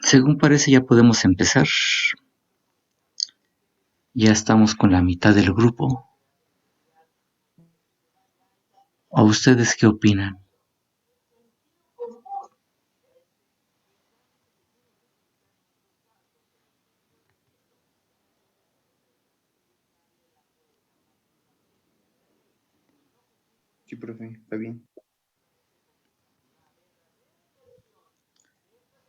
Según parece ya podemos empezar. Ya estamos con la mitad del grupo. ¿O ustedes qué opinan? Sí, profe, está bien.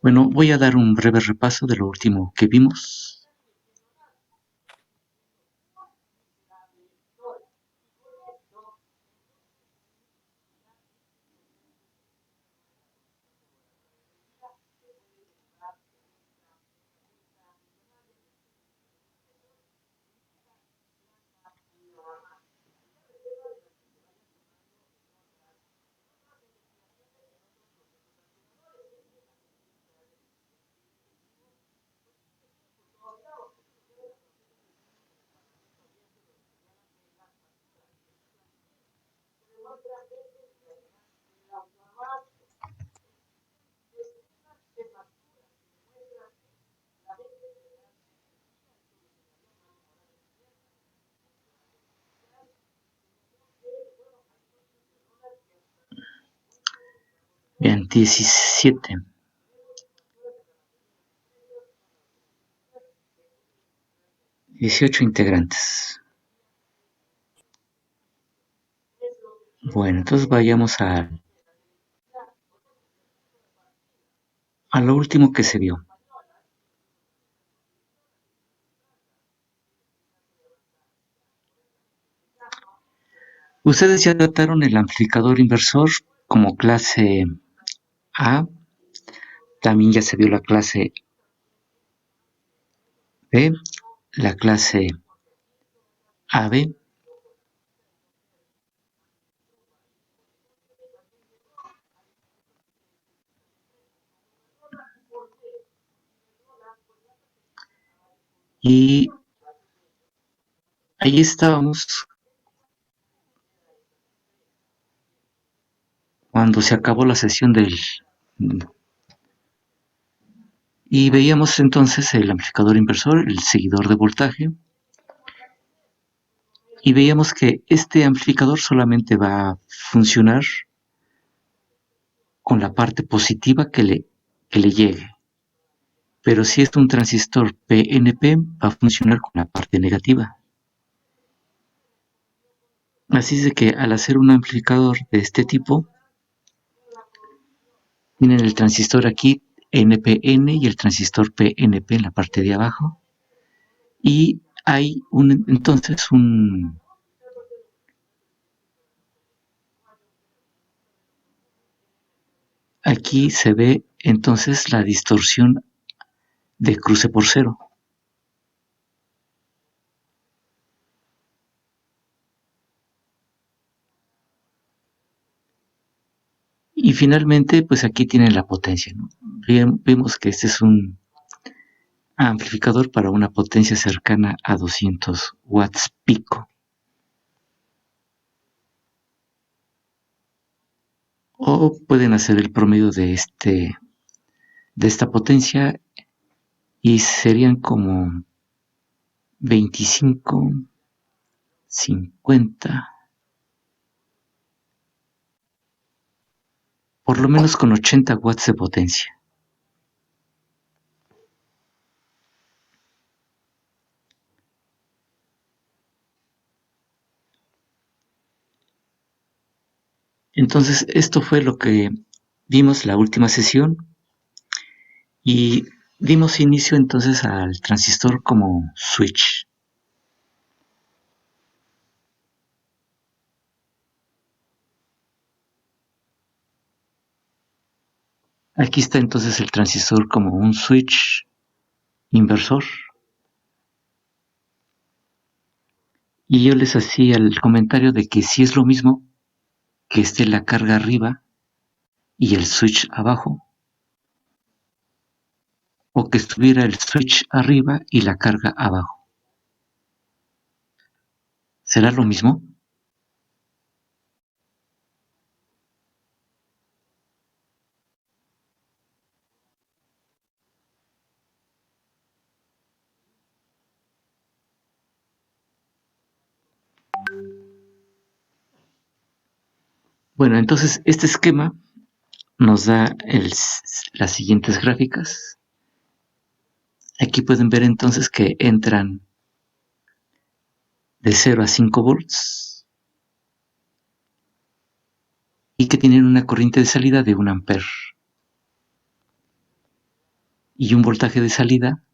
Bueno, voy a dar un breve repaso de lo último que vimos. Bien, 17. Dieciocho integrantes. Bueno, entonces vayamos a lo último que se vio. Ustedes ya trataron el amplificador inversor como clase A. También ya se vio la clase B, la clase AB. Y ahí estábamos cuando se acabó la sesión y veíamos entonces el amplificador inversor, el seguidor de voltaje, y veíamos que este amplificador solamente va a funcionar con la parte positiva que le llegue. Pero si es un transistor PNP, va a funcionar con la parte negativa. Así es de que al hacer un amplificador de este tipo, tienen el transistor aquí NPN y el transistor PNP en la parte de abajo. Y hay entonces aquí se ve entonces la distorsión de cruce por cero. Y finalmente, pues aquí tienen la potencia, ¿no? Vemos que este es un amplificador para una potencia cercana a 200 watts pico. O pueden hacer el promedio de esta potencia y serían como 25, 50, por lo menos con 80 watts de potencia. Entonces, esto fue lo que vimos la última sesión y dimos inicio entonces al transistor como switch. Aquí está entonces el transistor como un switch inversor. Y yo les hacía el comentario de que si es lo mismo que esté la carga arriba y el switch abajo, o que estuviera el switch arriba y la carga abajo. ¿Será lo mismo? Bueno, entonces este esquema nos da las siguientes gráficas. Aquí pueden ver entonces que entran de 0 a 5 volts y que tienen una corriente de salida de 1 ampere y un voltaje de salida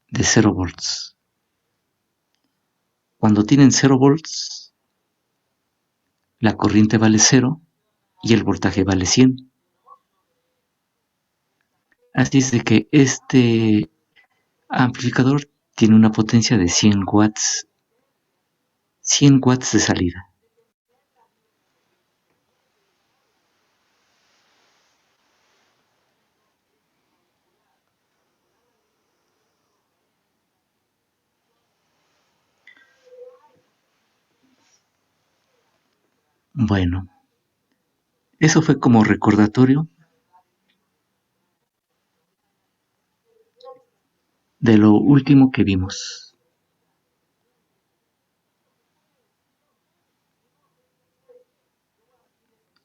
de 0 volts. Cuando tienen 0 volts, la corriente vale 0 y el voltaje vale 100. Así es de que este amplificador tiene una potencia de 100 watts de salida. Bueno, eso fue como recordatorio de lo último que vimos.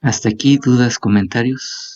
Hasta aquí, dudas, comentarios.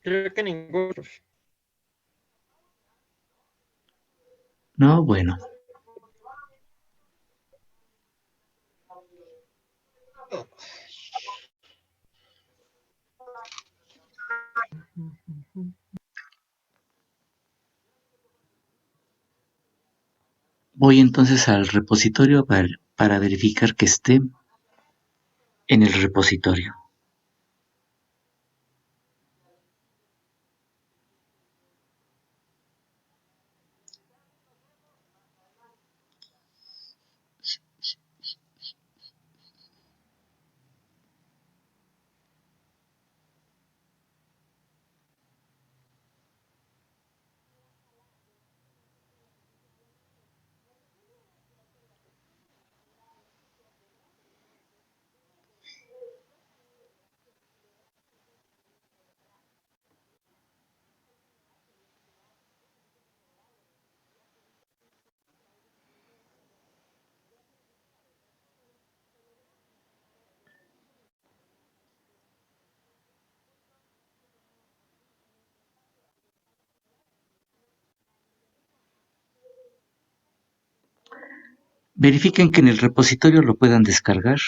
Creo que ninguno. No, bueno. Voy entonces al repositorio para verificar que esté en el repositorio. Verifiquen que en el repositorio lo puedan descargar.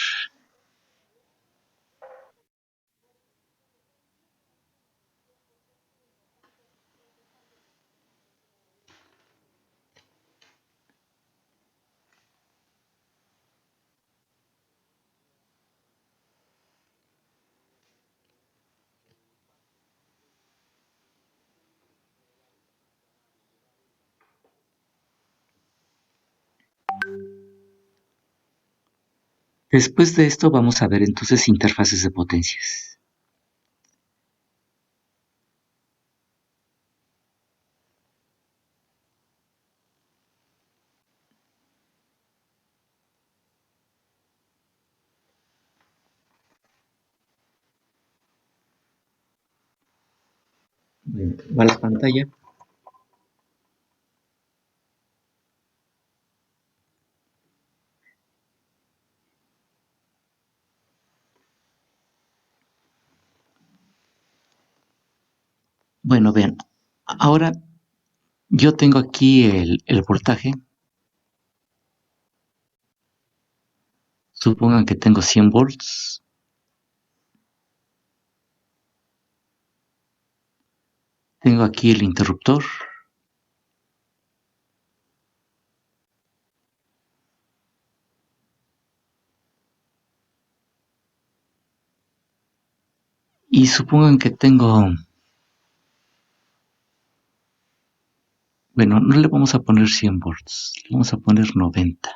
Después de esto vamos a ver entonces interfaces de potencias. Bueno, va la pantalla. Bueno, vean, ahora yo tengo aquí el voltaje. Supongan que tengo 100 volts. Tengo aquí el interruptor. Y supongan que tengo... Bueno, no le vamos a poner 100 volts, le vamos a poner 90.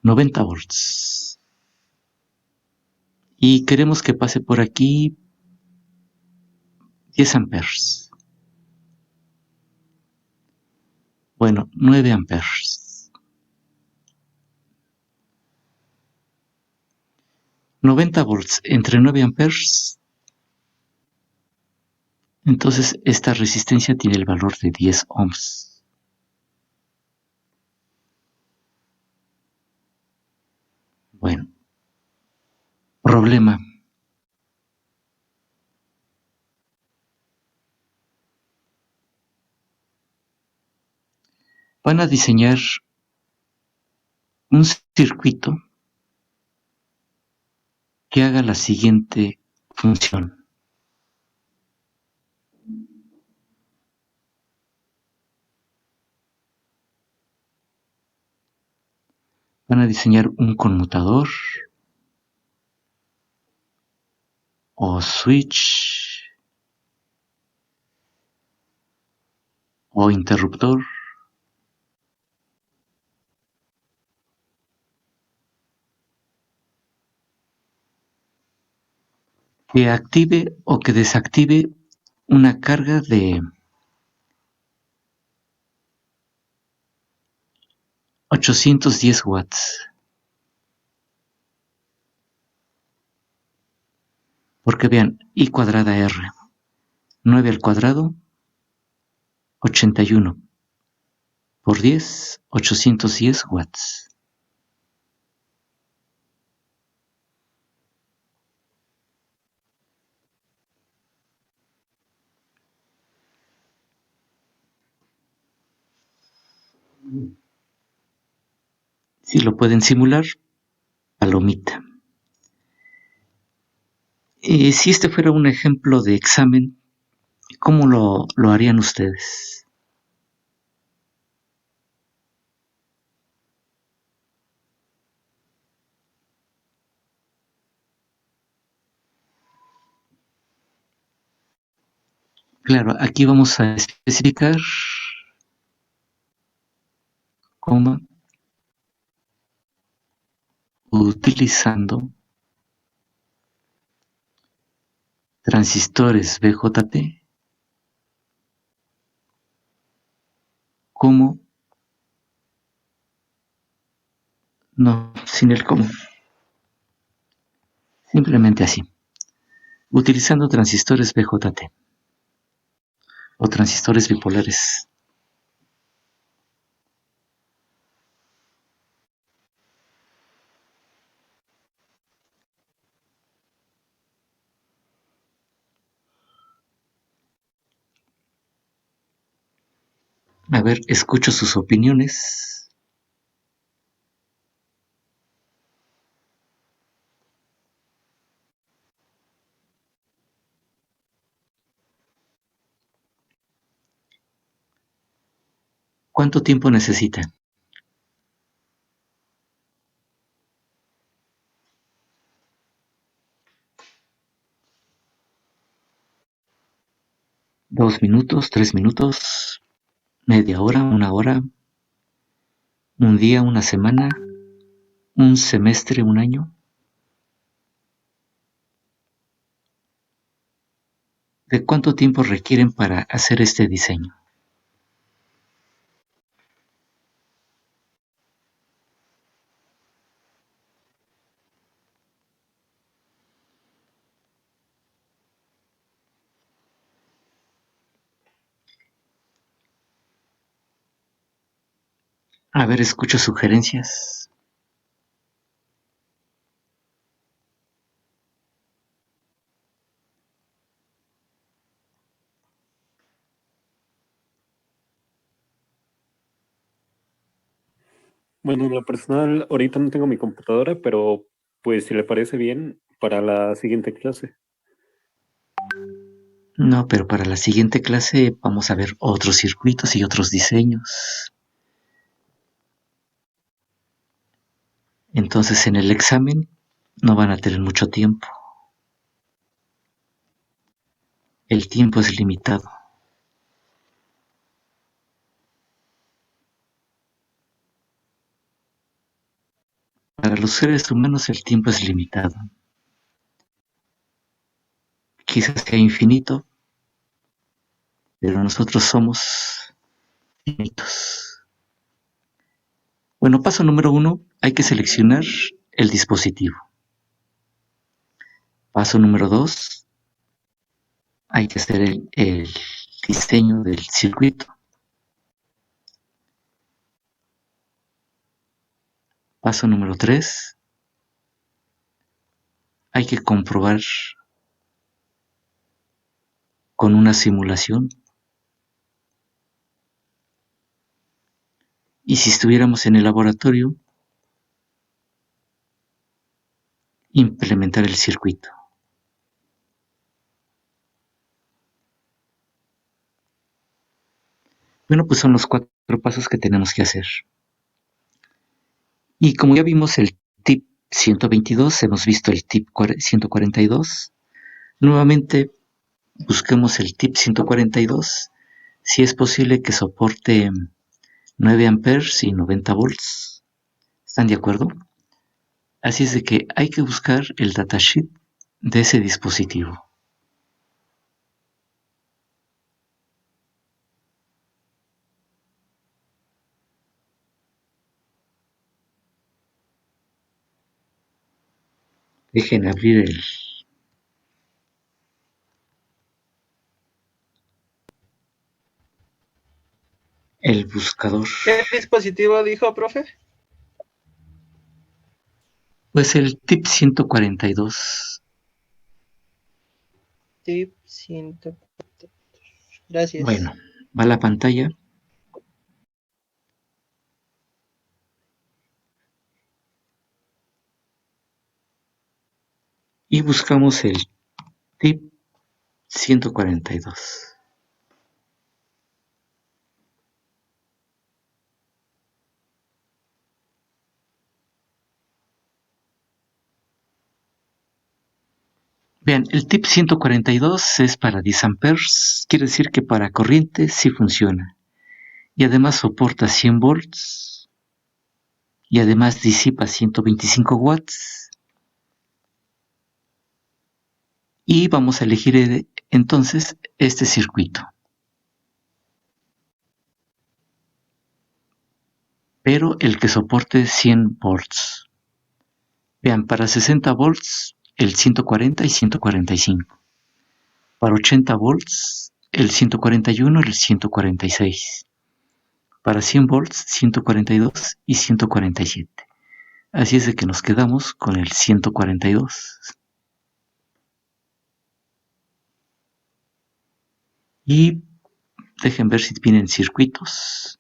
90 volts. Y queremos que pase por aquí 10 amperes. Bueno, 9 amperes. 90 volts entre 9 amperes. Entonces esta resistencia tiene el valor de 10 ohms. Bueno, problema. Van a diseñar un circuito que haga la siguiente función. Van a diseñar un conmutador o switch o interruptor que active o que desactive una carga de 810 watts. Porque vean, I cuadrada R, 9 al cuadrado, 81. Por 10, 810 watts. Si lo pueden simular, palomita. Si este fuera un ejemplo de examen, ¿cómo lo harían ustedes? Claro, aquí vamos a especificar cómo utilizando transistores BJT, cómo, no, sin el cómo, simplemente así, utilizando transistores BJT o transistores bipolares. A ver, escucho sus opiniones. ¿Cuánto tiempo necesitan? ¿2 minutos, 3 minutos, media hora, una hora, un día, una semana, un semestre, un año? ¿De cuánto tiempo requieren para hacer este diseño? A ver, escucho sugerencias. Bueno, en lo personal, ahorita no tengo mi computadora, pero pues si le parece bien, para la siguiente clase. No, pero para la siguiente clase vamos a ver otros circuitos y otros diseños. Entonces en el examen no van a tener mucho tiempo. El tiempo es limitado. Para los seres humanos el tiempo es limitado. Quizás sea infinito, pero nosotros somos finitos. Bueno, paso número 1, hay que seleccionar el dispositivo. Paso número 2, hay que hacer el diseño del circuito. Paso número 3, hay que comprobar con una simulación. Y si estuviéramos en el laboratorio, implementar el circuito. Bueno, pues son los 4 pasos que tenemos que hacer. Y como ya vimos el tip 122, hemos visto el tip 142, nuevamente busquemos el tip 142, si es posible que soporte 9 amperes y 90 volts. ¿Están de acuerdo? Así es de que hay que buscar el datasheet de ese dispositivo. Dejen abrir el buscador. ¿Qué dispositivo dijo, profe? Pues el tip 142. Tip 142. Gracias. Bueno, va la pantalla. Y buscamos el tip 142. Vean, el tip 142 es para 10 amperes, quiere decir que para corriente sí funciona. Y además soporta 100 volts. Y además disipa 125 watts. Y vamos a elegir entonces este circuito. Pero el que soporte 100 volts. Vean, para 60 volts el 140 y 145. Para 80 volts el 141 y el 146. Para 100 volts 142 y 147. Así es de que nos quedamos con el 142. Y Dejen ver si vienen circuitos.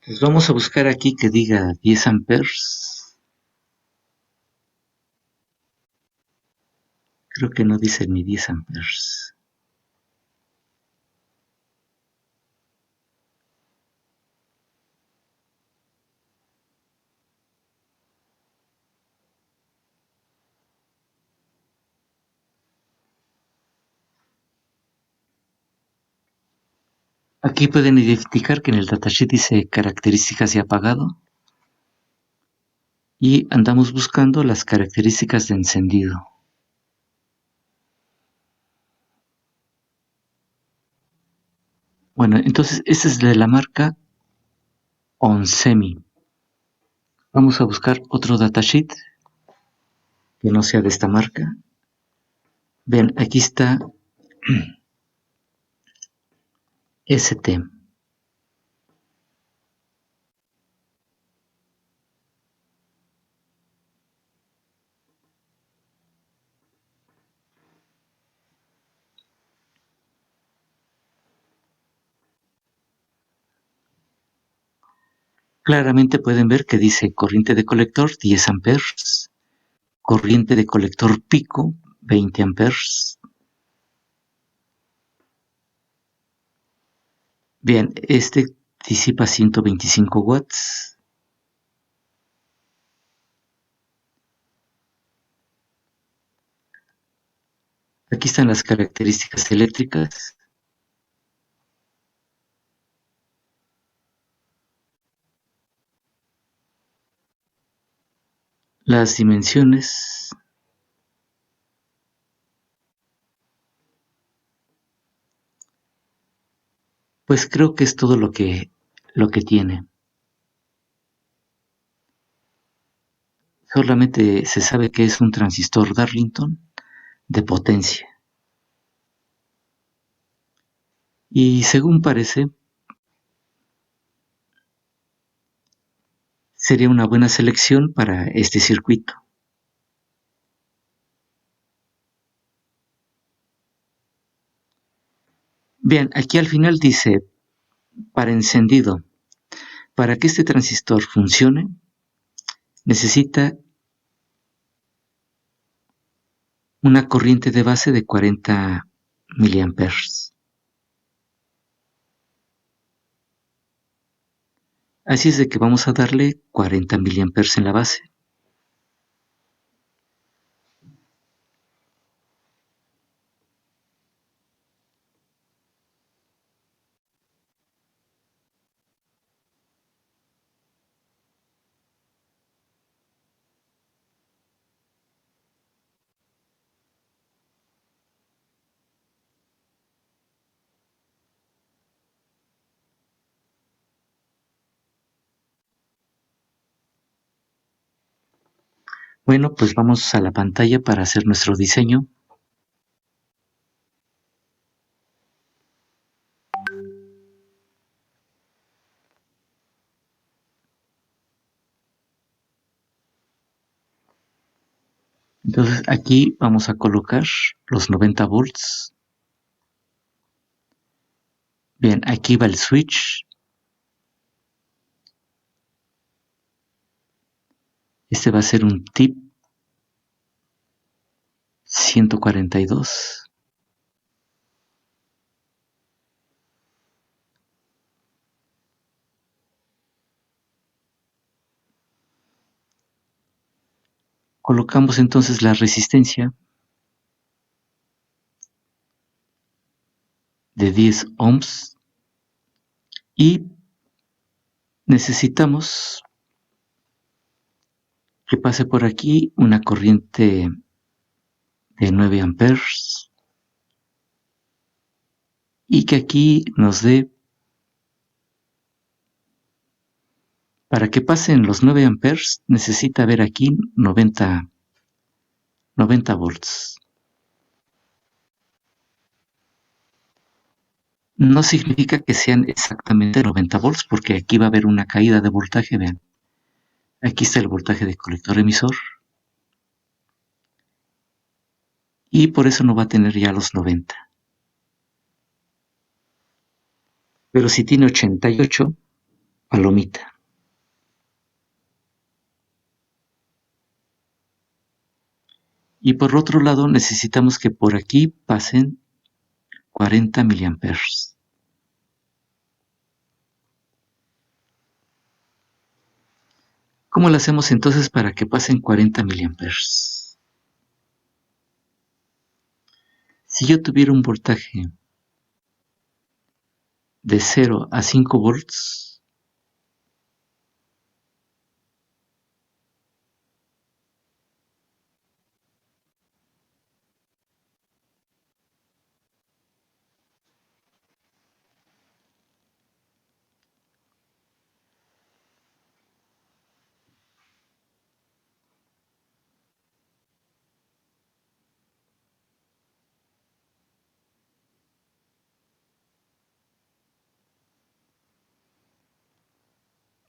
Pues vamos a buscar aquí que diga 10 amperes. Creo que no dice ni 10 amperes. Aquí pueden identificar que en el datasheet dice características de apagado. Y andamos buscando las características de encendido. Bueno, entonces esta es de la marca Onsemi. Vamos a buscar otro datasheet que no sea de esta marca. Vean, aquí está ST. Claramente pueden ver que dice corriente de colector 10 amperes, corriente de colector pico 20 amperes. Bien, este disipa 125 watts. Aquí están las características eléctricas. Las dimensiones. Pues creo que es todo lo que tiene. Solamente se sabe que es un transistor Darlington de potencia. Y según parece, sería una buena selección para este circuito. Bien, aquí al final dice, para encendido, para que este transistor funcione, necesita una corriente de base de 40 miliamperes. Así es de que vamos a darle 40 miliamperes en la base. Bueno, pues vamos a la pantalla para hacer nuestro diseño. Entonces aquí vamos a colocar los 90 volts. Bien, aquí va el switch. Este va a ser un tip 142. Colocamos entonces la resistencia de 10 ohms y necesitamos que pase por aquí una corriente de 9 amperes y que aquí nos dé, para que pasen los 9 amperes necesita ver aquí 90 volts. no significa que sean exactamente 90 volts, porque aquí va a haber una caída de voltaje, vean. Aquí está el voltaje de colector emisor. Y por eso no va a tener ya los 90. Pero si tiene 88, palomita. Y por otro lado necesitamos que por aquí pasen 40 miliamperes. ¿Cómo lo hacemos entonces para que pasen 40 miliamperes? Si yo tuviera un voltaje de 0 a 5 volts,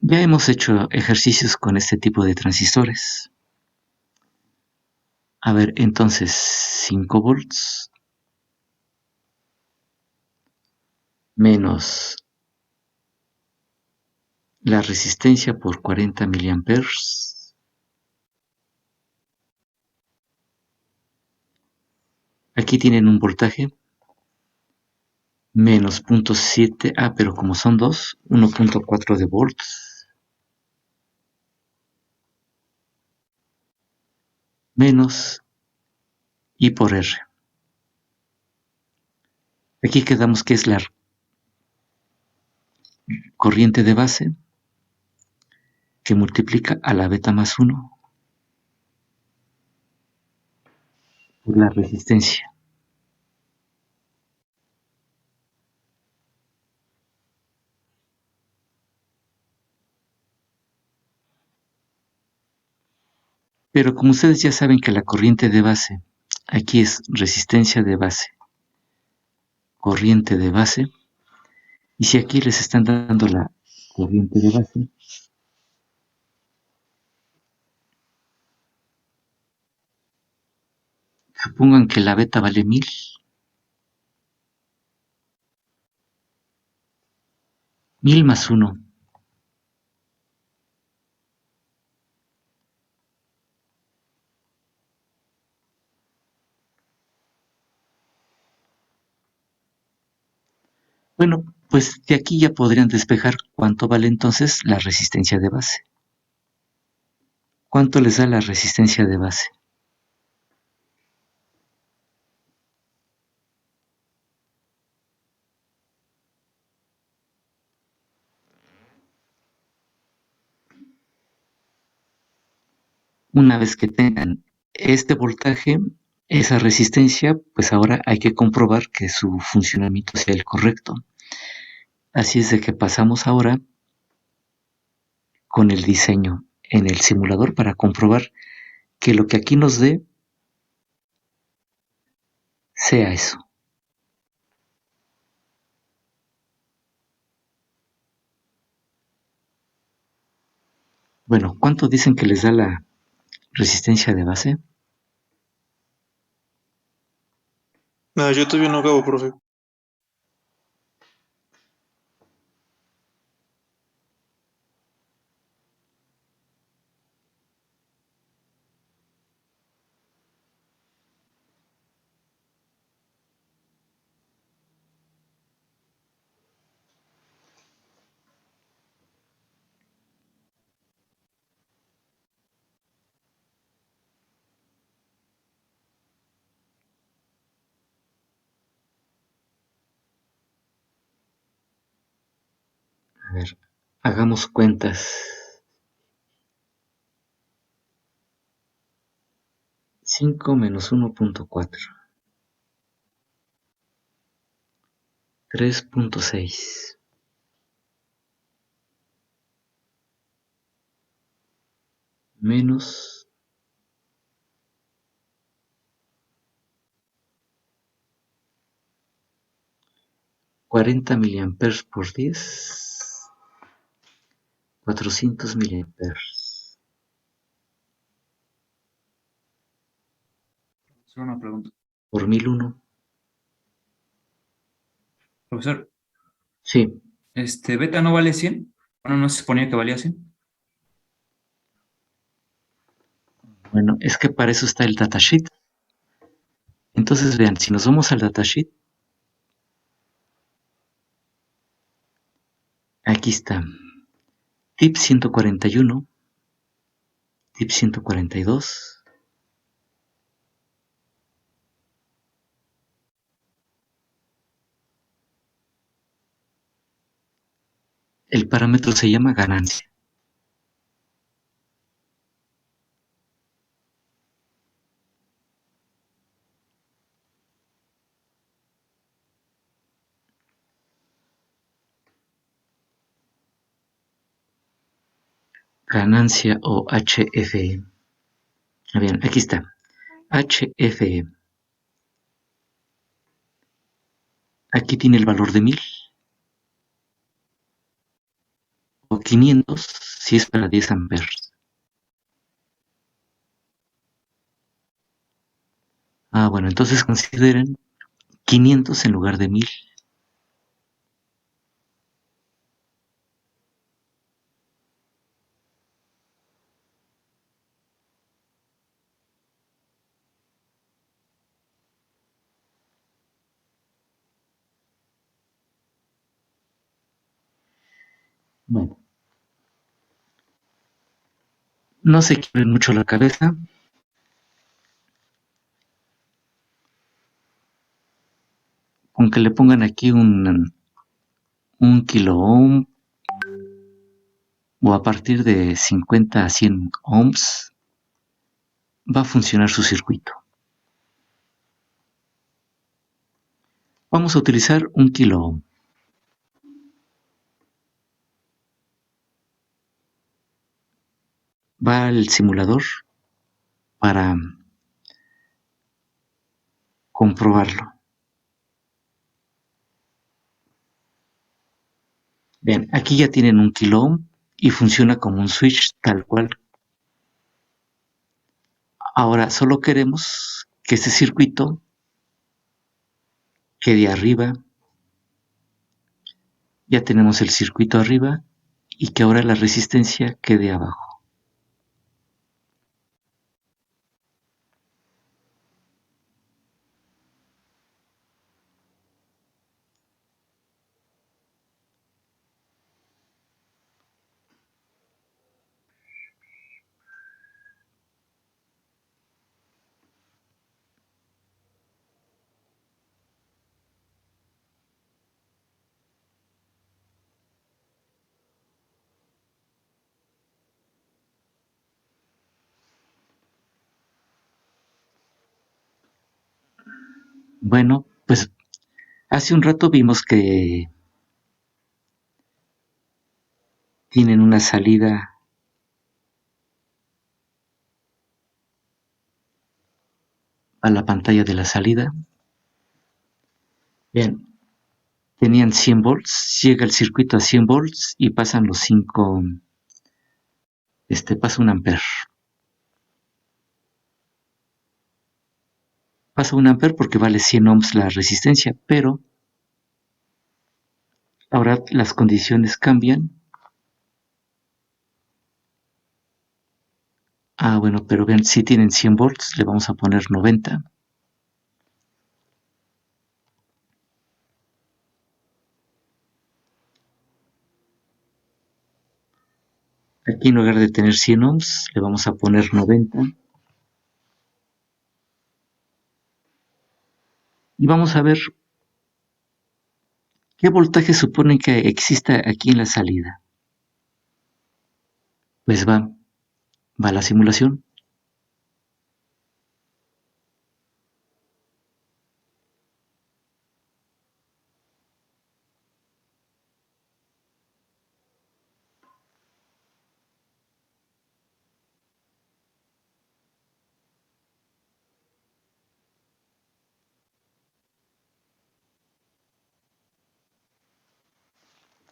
ya hemos hecho ejercicios con este tipo de transistores. A ver, entonces 5 volts menos la resistencia por 40 miliamperes. Aquí tienen un voltaje menos 0.7, pero como son dos, 1.4 de volts, menos I por R. Aquí quedamos que es la corriente de base que multiplica a la beta más 1 por la resistencia. Pero como ustedes ya saben que la corriente de base, aquí es resistencia de base, corriente de base, y si aquí les están dando la corriente de base, supongan que la beta vale 1000. 1000 más 1. Bueno, pues de aquí ya podrían despejar cuánto vale entonces la resistencia de base. ¿Cuánto les da la resistencia de base? Una vez que tengan este voltaje, esa resistencia, pues ahora hay que comprobar que su funcionamiento sea el correcto. Así es de que pasamos ahora con el diseño en el simulador para comprobar que lo que aquí nos dé sea eso. Bueno, ¿cuánto dicen que les da la resistencia de base? No, yo todavía no acabo, profe. A ver, hagamos cuentas. 5 menos 1.4. 3.6. Menos 40 miliamperes por 10, 400 miliamperes. Solo una pregunta. Por 1001. Profesor, Sí, ¿beta no vale 100? Bueno, ¿no se suponía que valía 100? bueno, es que para eso está el datasheet. Entonces vean, si nos vamos al datasheet, aquí está. Tip 141, tip 142. El parámetro se llama ganancia. Ganancia o HFE. Bien, aquí está. HFE. Aquí tiene el valor de 1000 o 500 si es para 10 amperes. Bueno, entonces consideren 500 en lugar de 1000. Bueno, no se quiebren mucho la cabeza. Con que le pongan aquí un kilo ohm o a partir de 50 a 100 ohms va a funcionar su circuito. Vamos a utilizar un kilo ohm. Va al simulador para comprobarlo. Vean, aquí ya tienen un kilo ohm y funciona como un switch tal cual. Ahora solo queremos que este circuito quede arriba. Ya tenemos el circuito arriba y que ahora la resistencia quede abajo. Bueno, pues hace un rato vimos que tienen una salida a la pantalla de la salida. Vean, tenían 100 volts, llega el circuito a 100 volts y pasan los 5, pasa un amper. Pasa un amper porque vale 100 ohms la resistencia, pero ahora las condiciones cambian. Bueno, pero vean, si tienen 100 volts, le vamos a poner 90. Aquí en lugar de tener 100 ohms, le vamos a poner 90. Y vamos a ver qué voltaje suponen que exista aquí en la salida. Pues va la simulación.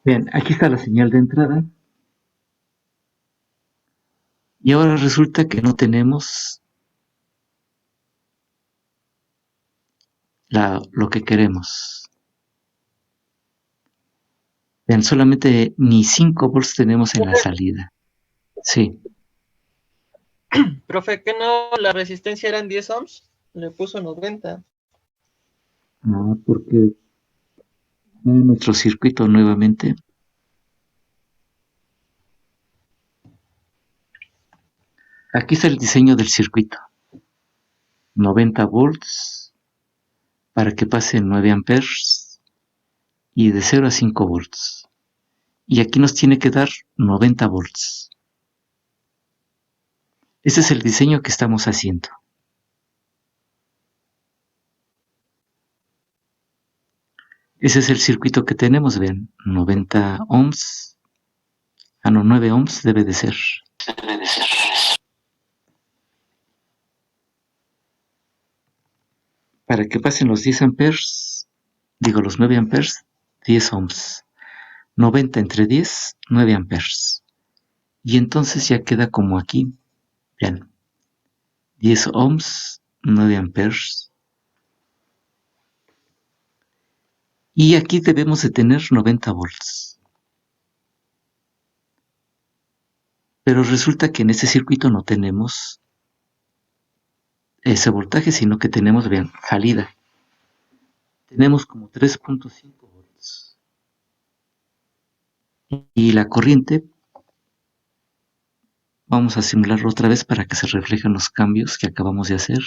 Vean, aquí está la señal de entrada. Y ahora resulta que no tenemos lo que queremos. Vean, solamente ni 5 volts tenemos en la salida. Sí. Profe, ¿que no la resistencia eran 10 ohms? Le puso 90. No, porque nuestro circuito nuevamente. Aquí está el diseño del circuito. 90 volts para que pase 9 amperes y de 0 a 5 volts. Y aquí nos tiene que dar 90 volts. Ese es el diseño que estamos haciendo. Ese es el circuito que tenemos, vean, 90 ohms. Ah, no, 9 ohms debe de ser. Para que pasen los 10 amperes, digo los 9 amperes, 10 ohms. 90 entre 10, 9 amperes. Y entonces ya queda como aquí. Vean, 10 ohms, 9 amperes. Y aquí debemos de tener 90 volts. Pero resulta que en este circuito no tenemos ese voltaje, sino que tenemos, vean, salida. Tenemos como 3.5 volts. Y la corriente, vamos a simularlo otra vez para que se reflejen los cambios que acabamos de hacer.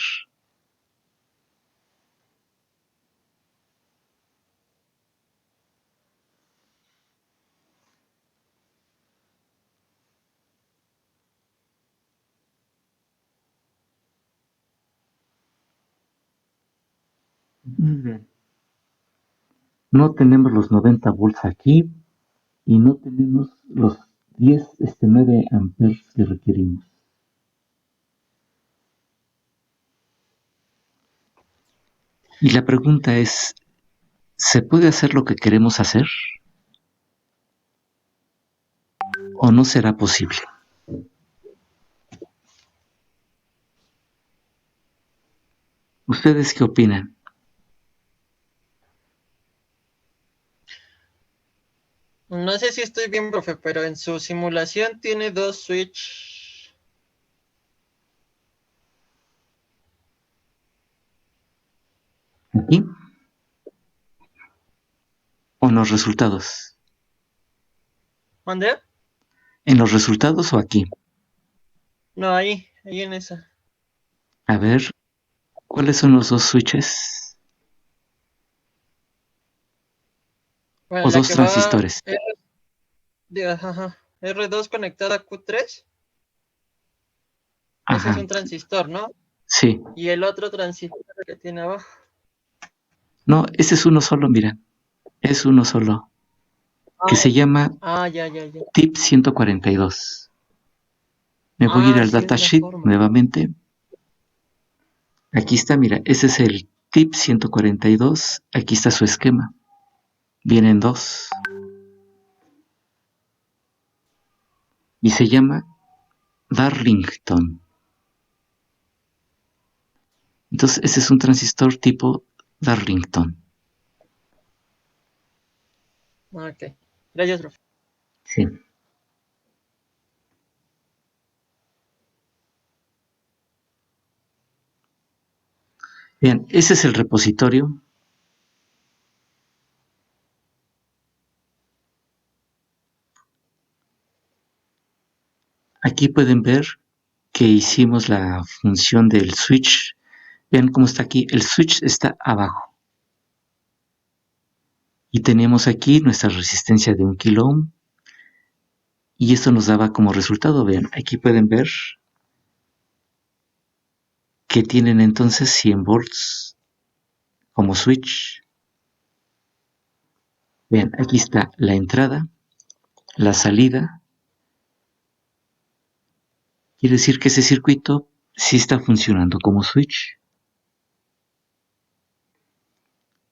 Bien. No tenemos los 90 volts aquí y no tenemos los 9 amperes que requerimos. Y la pregunta es, ¿se puede hacer lo que queremos hacer? ¿O no será posible? ¿Ustedes qué opinan? No sé si estoy bien, profe, pero en su simulación tiene 2 switch. ¿Aquí? ¿O en los resultados? ¿Dónde? ¿En los resultados o aquí? No, ahí en esa. A ver, ¿cuáles son los dos switches? Bueno, ¿O la dos que va transistores? R2 conectada a Q3. Ese es Ajá, un transistor, ¿no? sí. Y el otro transistor que tiene abajo. No, ese es uno solo, mira. Es uno solo. Que se llama Ya. TIP 142. Me voy a ir al Sí, es la datasheet forma. nuevamente. Aquí está, mira, ese es el TIP 142. Aquí está su esquema. Vienen dos. Y se llama Darlington. Entonces, ese es un transistor tipo Darlington. Ok. Gracias, profe. Sí. Bien, ese es el repositorio. Aquí pueden ver que hicimos la función del switch. Vean cómo está aquí. El switch está abajo. Y tenemos aquí nuestra resistencia de 1 kilo ohm. Y esto nos daba como resultado, vean, aquí pueden ver que tienen entonces 100 volts como switch. Vean, aquí está la entrada, la salida. Quiere decir que ese circuito sí está funcionando como switch.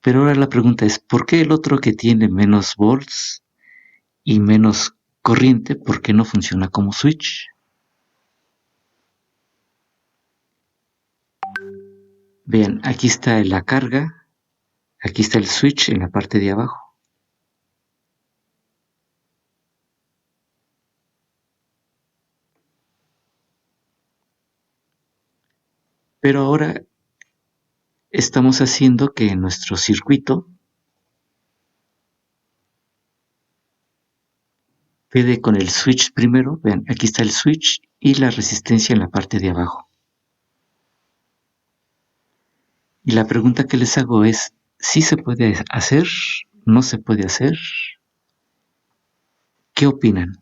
Pero ahora la pregunta es, ¿por qué el otro que tiene menos volts y menos corriente porque no funciona como switch. Vean, aquí está la carga, aquí está el switch en la parte de abajo. Pero ahora estamos haciendo que nuestro circuito quede con el switch primero. Vean, aquí está el switch y la resistencia en la parte de abajo. Y la pregunta que les hago es, ¿sí se puede hacer? ¿No se puede hacer? ¿Qué opinan?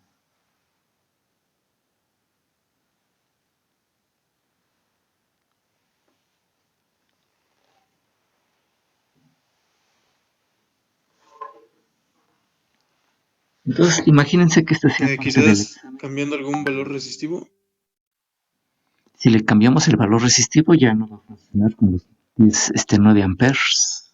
Entonces, imagínense que este sea parte del Quizás examen. cambiando algún valor resistivo. Si le cambiamos el valor resistivo ya no va a funcionar con los 9 amperes.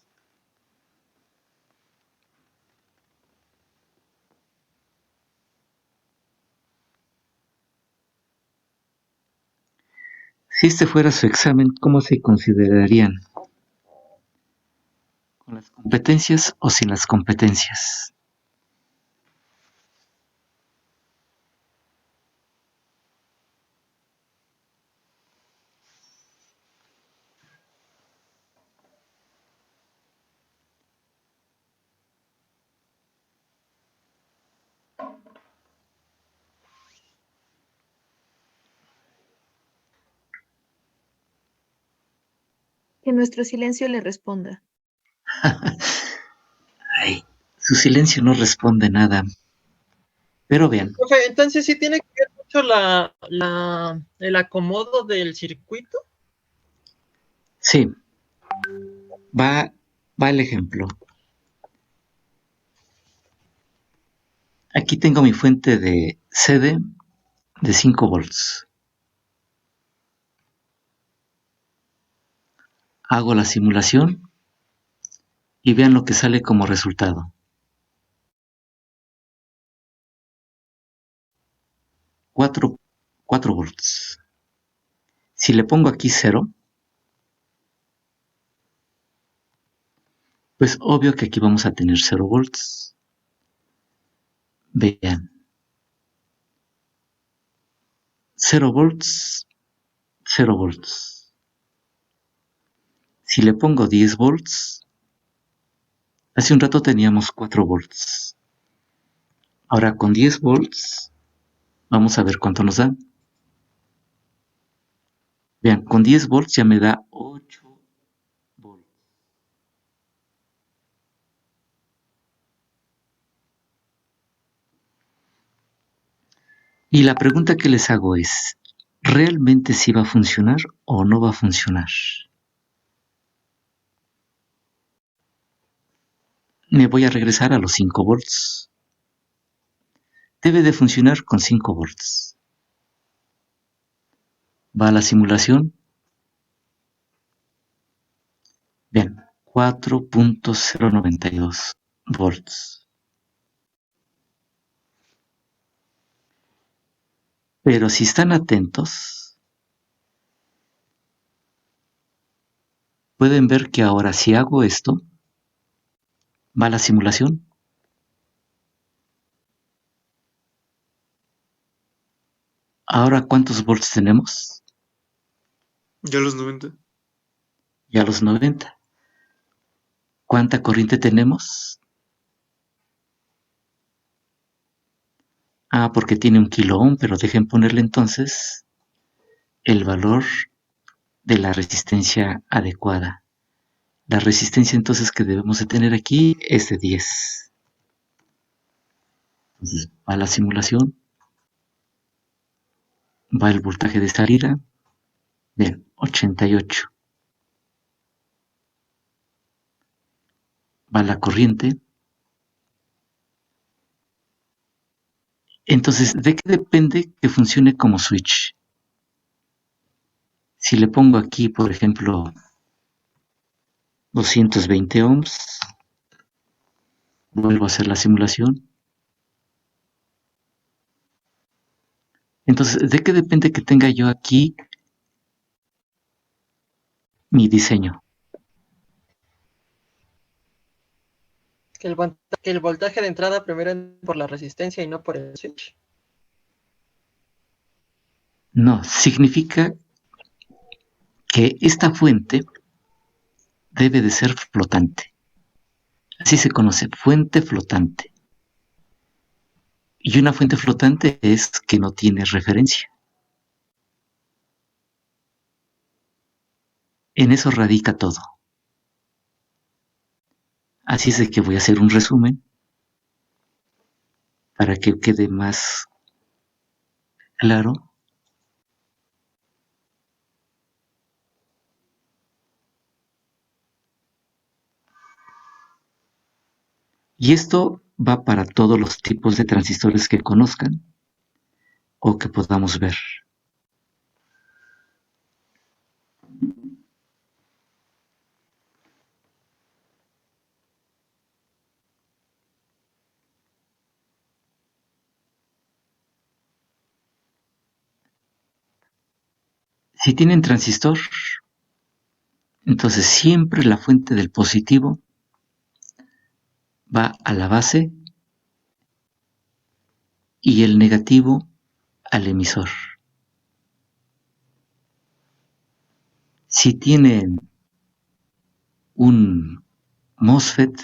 Si este fuera su examen, ¿cómo se considerarían? ¿Con las competencias o sin las competencias? Que nuestro silencio le responda. Ay, su silencio no responde nada. Pero vean, Profe, entonces sí tiene que ver mucho el acomodo del circuito. sí, va el ejemplo. Aquí tengo mi fuente de CD de 5 volts. Hago la simulación y vean lo que sale como resultado. 4 volts. Si le pongo aquí 0, pues obvio que aquí vamos a tener 0 volts. Vean. 0 volts, 0 volts. Si le pongo 10 volts, hace un rato teníamos 4 volts. Ahora con 10 volts, vamos a ver cuánto nos da. Vean, con 10 volts ya me da 8 volts. Y la pregunta que les hago es, ¿realmente sí va a funcionar o no va a funcionar? Me voy a regresar a los 5 volts. Debe de funcionar con 5 volts. Va a la simulación. Vean, 4.092 volts. Pero si están atentos, pueden ver que ahora si hago esto, va a la simulación. Ahora, ¿cuántos volts tenemos? Ya los 90. Ya los 90. ¿Cuánta corriente tenemos? Ah, porque tiene 1 kilo ohm, pero dejen ponerle entonces el valor de la resistencia adecuada. La resistencia entonces que debemos de tener aquí es de 10. Entonces va la simulación, va el voltaje de salida, bien, 88. Va la corriente. Entonces, ¿de qué depende que funcione como switch? Si le pongo aquí, por ejemplo, 220 ohms, vuelvo a hacer la simulación. Entonces, ¿de qué depende que tenga yo aquí mi diseño? Que el voltaje de entrada primero entre por la resistencia y no por el switch. No, significa que esta fuente debe de ser flotante. Así se conoce, fuente flotante. Y una fuente flotante es que no tiene referencia. En eso radica todo. Así es de que voy a hacer un resumen para que quede más claro. Y esto va para todos los tipos de transistores que conozcan o que podamos ver. Si tienen transistor, entonces siempre la fuente del positivo va a la base y el negativo al emisor. Si tienen un MOSFET,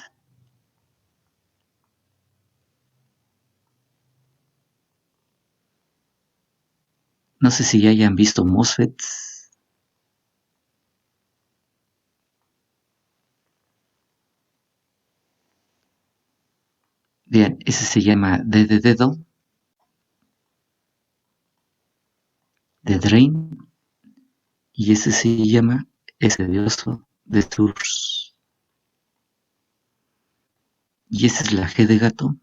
no sé si ya hayan visto MOSFETs. Bien, ese se llama D de dedo, de drain, y ese se llama S de oso, de source. Y esa es la G de gato,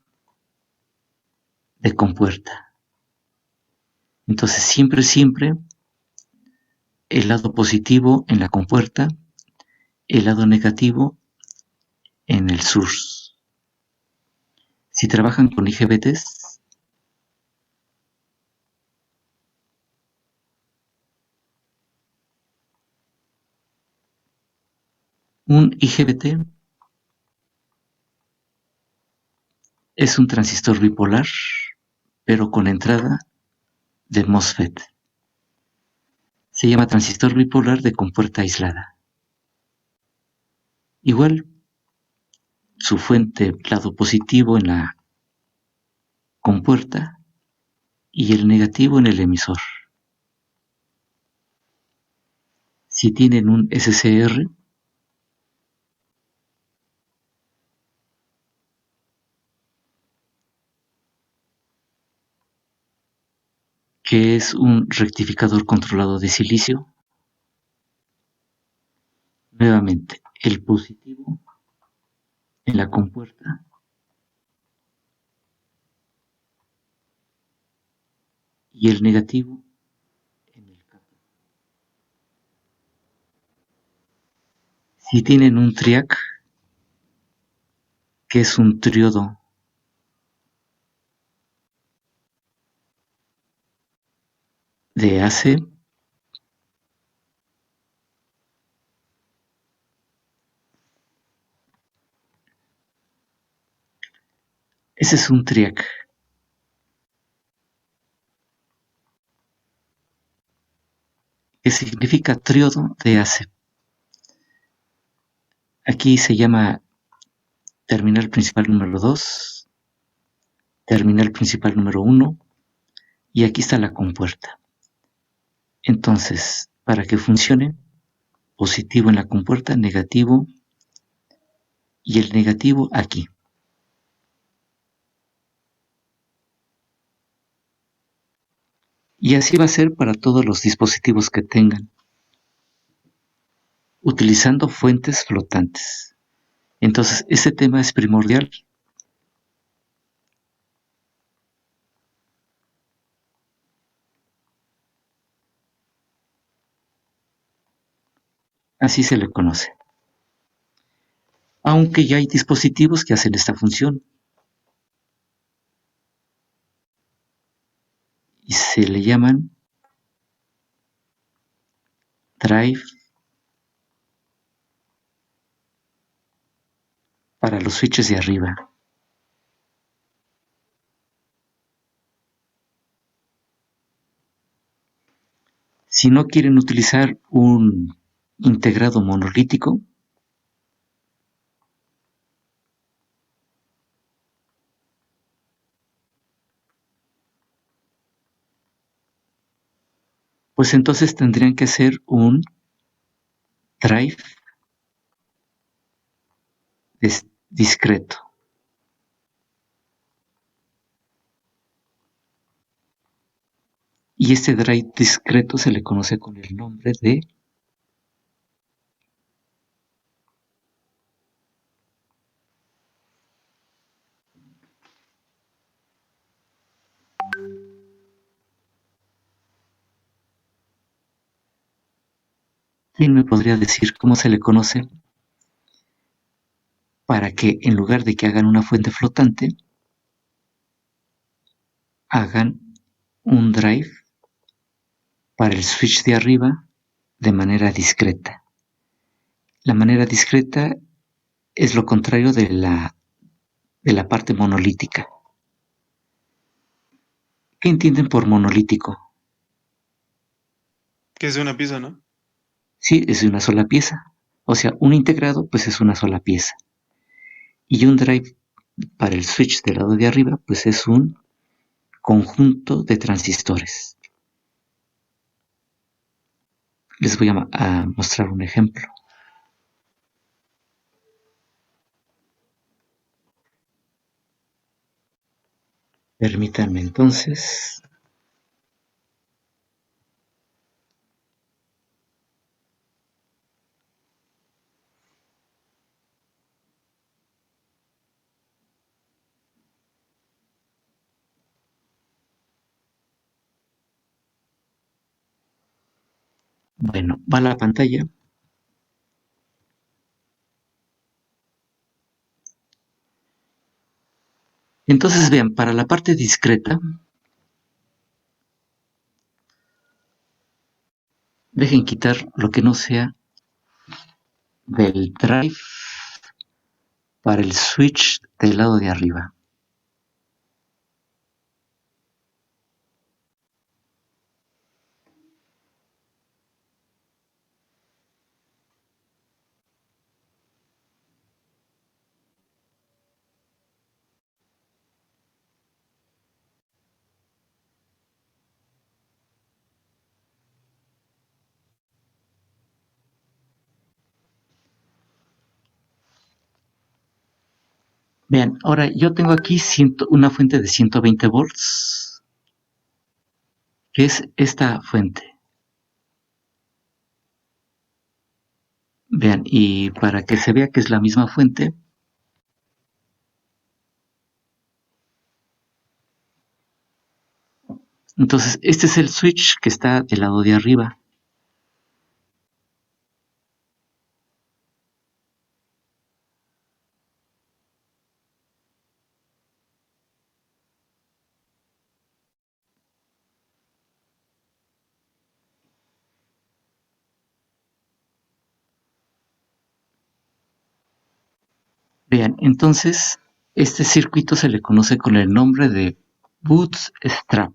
de compuerta. Entonces siempre el lado positivo en la compuerta, el lado negativo en el source. Si trabajan con IGBTs, un IGBT es un transistor bipolar, pero con entrada de MOSFET. Se llama transistor bipolar de compuerta aislada. Igual, su fuente lado positivo en la compuerta y el negativo en el emisor. Si tienen un SCR, que es un rectificador controlado de silicio, nuevamente el positivo en la compuerta y el negativo en el cátodo. Si tienen un triac, que es un triodo de AC, ese es un triac. Que significa triodo de AC. Aquí se llama terminal principal número 2, terminal principal número 1, y aquí está la compuerta. Entonces, para que funcione, positivo en la compuerta, negativo, y el negativo aquí. Y así va a ser para todos los dispositivos que tengan, utilizando fuentes flotantes. Entonces, este tema es primordial. Así se le conoce. Aunque ya hay dispositivos que hacen esta función. y se le llaman drive para los switches de arriba. Si no quieren utilizar un integrado monolítico, pues entonces tendrían que hacer un drive discreto. Y este drive discreto se le conoce con el nombre de ¿quién me podría decir cómo se le conoce para que en lugar de que hagan una fuente flotante, hagan un drive para el switch de arriba de manera discreta? La manera discreta es lo contrario de la parte monolítica. ¿Qué entienden por monolítico? Que es una pieza, ¿no? Sí, es una sola pieza. O sea, un integrado pues es una sola pieza. Y un drive para el switch del lado de arriba pues es un conjunto de transistores. Les voy a mostrar un ejemplo. Permítanme entonces. Bueno, va a la pantalla. Entonces vean, para la parte discreta, dejen quitar lo que no sea del drive para el switch del lado de arriba. Vean, ahora yo tengo aquí una fuente de 120 volts, que es esta fuente. Vean, y para que se vea que es la misma fuente, entonces este es el switch que está del lado de arriba. Vean, entonces este circuito se le conoce con el nombre de bootstrap.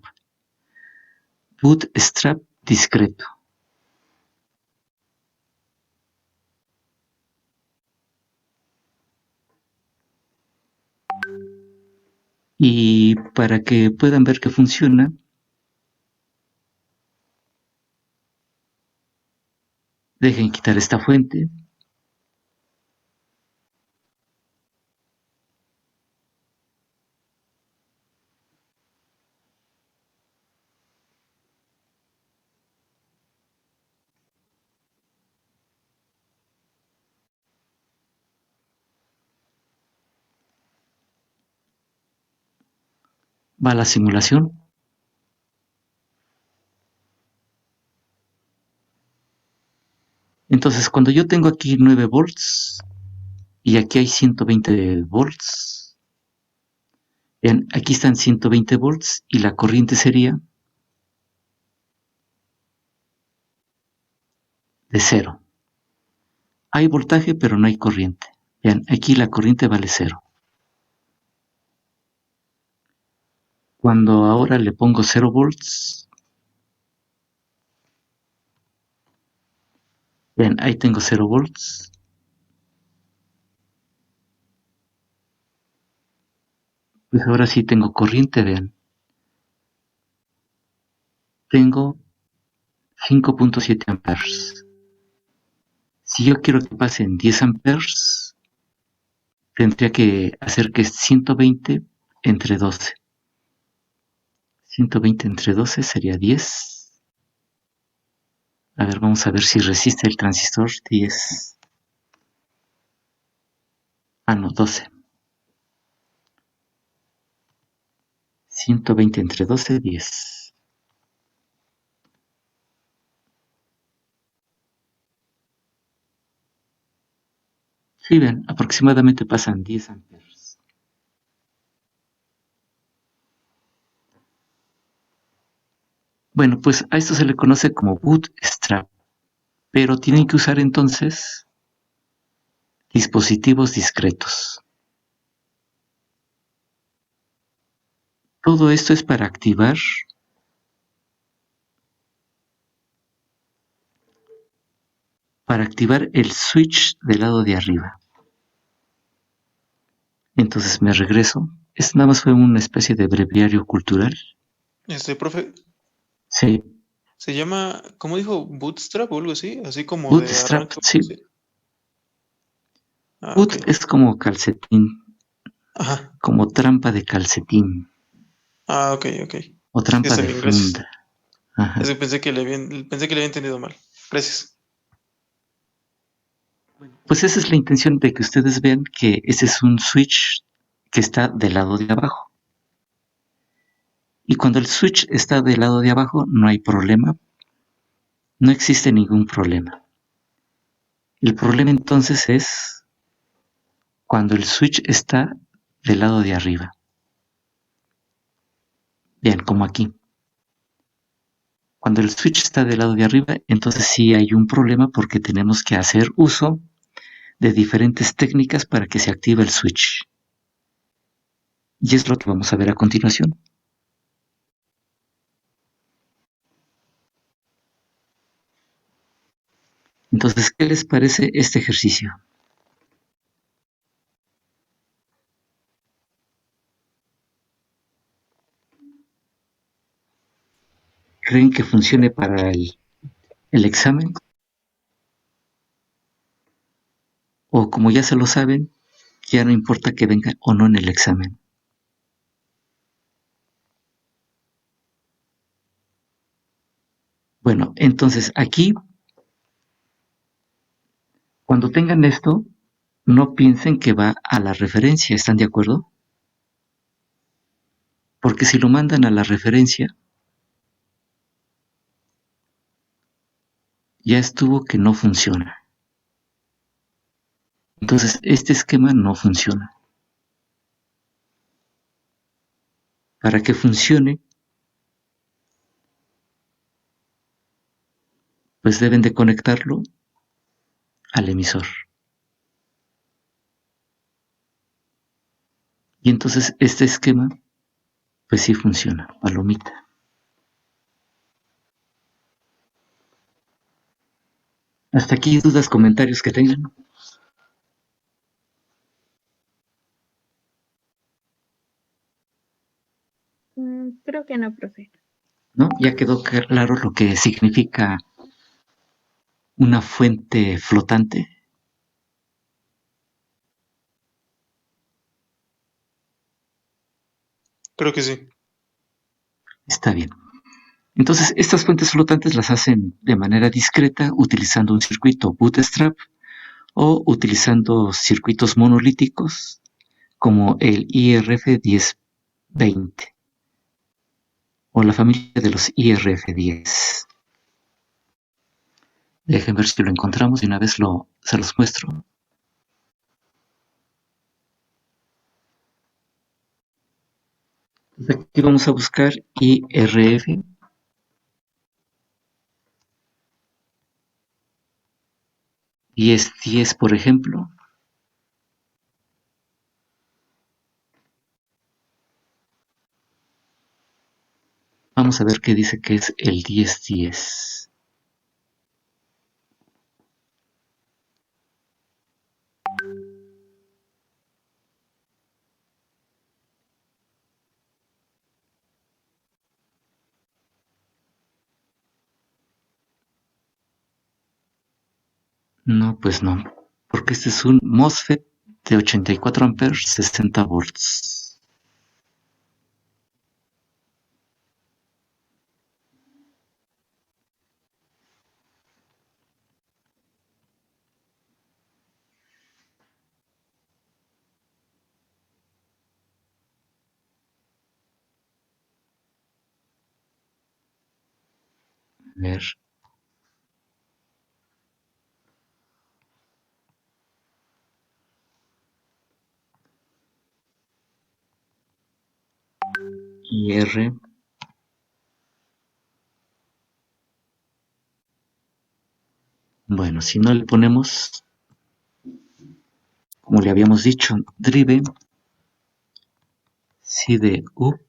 Bootstrap discreto. Y para que puedan ver que funciona, dejen quitar esta fuente. Va la simulación. Entonces, cuando yo tengo aquí 9 volts y aquí hay 120 volts, vean, aquí están 120 volts y la corriente sería de 0. Hay voltaje, pero no hay corriente. Vean, aquí la corriente vale 0. Cuando ahora le pongo 0 volts, vean, ahí tengo 0 volts. Pues ahora sí tengo corriente, vean. Tengo 5.7 amperes. Si yo quiero que pasen 10 amperes, tendría que hacer que 120 entre 12. 120 entre 12 sería 10. A ver, vamos a ver si resiste el transistor. 10. Ah, no, 12. 120 entre 12, 10. Sí, ven, aproximadamente pasan 10 amperes. Bueno, pues a esto se le conoce como bootstrap, pero tienen que usar entonces dispositivos discretos. Todo esto es para activar el switch del lado de arriba. Entonces me regreso. Esto nada más fue una especie de breviario cultural. Profe, Sí, se llama, ¿cómo dijo? Bootstrap o algo así, así como de bootstrap, arranque. sí. Sí. Ah, Boot ok. es como calcetín, Ajá. como trampa de calcetín Ah, ok, ok. o Es que trampa está de bien, gracias. funda. Ajá. Es que pensé que le había entendido mal. Gracias. Pues esa es la intención de que ustedes vean que ese es un switch que está del lado de abajo. Y cuando el switch está del lado de abajo no hay problema, no existe ningún problema. El problema entonces es cuando el switch está del lado de arriba. Vean, como aquí. Cuando el switch está del lado de arriba, entonces sí hay un problema porque tenemos que hacer uso de diferentes técnicas para que se active el switch. Y es lo que vamos a ver a continuación. Entonces, ¿qué les parece este ejercicio? ¿Creen que funcione para el examen? O como ya se lo saben, ya no importa que venga o no en el examen. Bueno, entonces aquí, cuando tengan esto, no piensen que va a la referencia, ¿están de acuerdo? Porque si lo mandan a la referencia, ya estuvo que no funciona. Entonces, este esquema no funciona. Para que funcione, pues deben de conectarlo al emisor. Y entonces este esquema, pues sí funciona, palomita. Hasta aquí dudas, comentarios que tengan. Creo que no, profe. ¿No? Ya quedó claro lo que significa una fuente flotante. Creo que sí. Está bien. Entonces, estas fuentes flotantes las hacen de manera discreta utilizando un circuito bootstrap o utilizando circuitos monolíticos como el IRF1020 o la familia de los IRF10. Dejen ver si lo encontramos y una vez se los muestro. Entonces aquí vamos a buscar IRF. 1010, por ejemplo. Vamos a ver qué dice que es el 1010. No, pues no, porque este es un MOSFET de 84 amperes, 60 volts. A ver. IR. Bueno, si no le ponemos, como le habíamos dicho, drive CDU.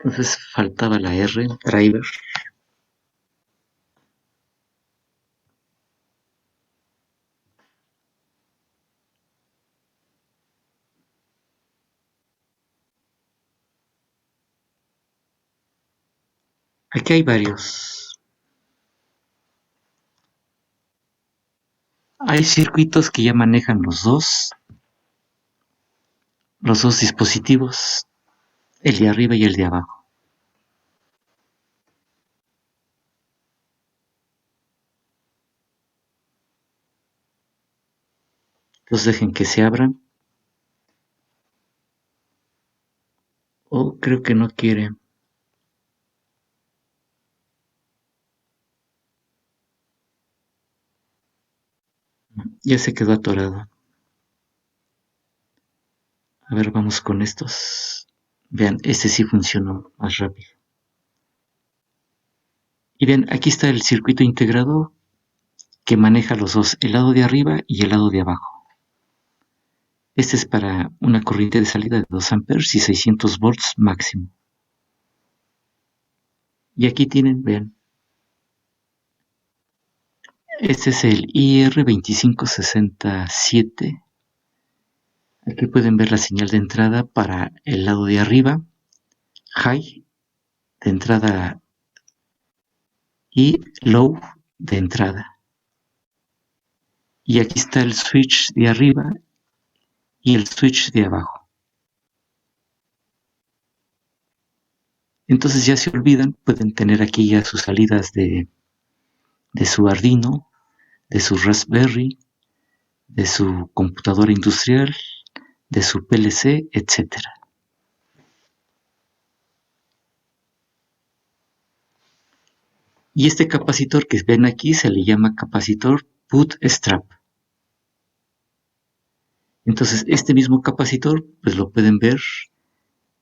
Entonces faltaba la R, driver. Aquí hay varios. Hay circuitos que ya manejan los dos dispositivos, el de arriba y el de abajo. Entonces dejen que se abran. Oh, creo que no quiere. Ya se quedó atorado. A ver, vamos con estos. Vean, este sí funcionó más rápido. Y vean, aquí está el circuito integrado que maneja los dos, el lado de arriba y el lado de abajo. Este es para una corriente de salida de 2 amperes y 600 volts máximo. Y aquí tienen, vean, este es el IR2567. Aquí pueden ver la señal de entrada para el lado de arriba, high, de entrada, y low, de entrada. Y aquí está el switch de arriba y el switch de abajo. Entonces ya se olvidan, pueden tener aquí ya sus salidas de su Arduino, de su Raspberry, de su computadora industrial, de su PLC, etc. Y este capacitor que ven aquí se le llama capacitor bootstrap. Entonces este mismo capacitor pues lo pueden ver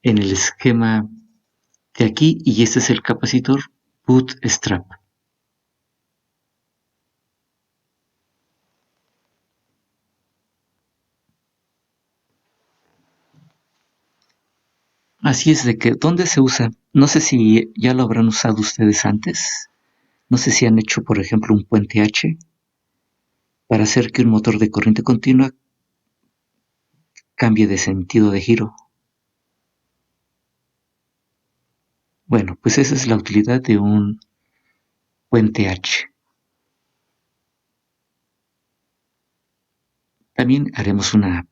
en el esquema de aquí, y este es el capacitor bootstrap. Así es de que, ¿dónde se usa? No sé si ya lo habrán usado ustedes antes. No sé si han hecho, por ejemplo, un puente H para hacer que un motor de corriente continua cambie de sentido de giro. Bueno, pues esa es la utilidad de un puente H. También haremos una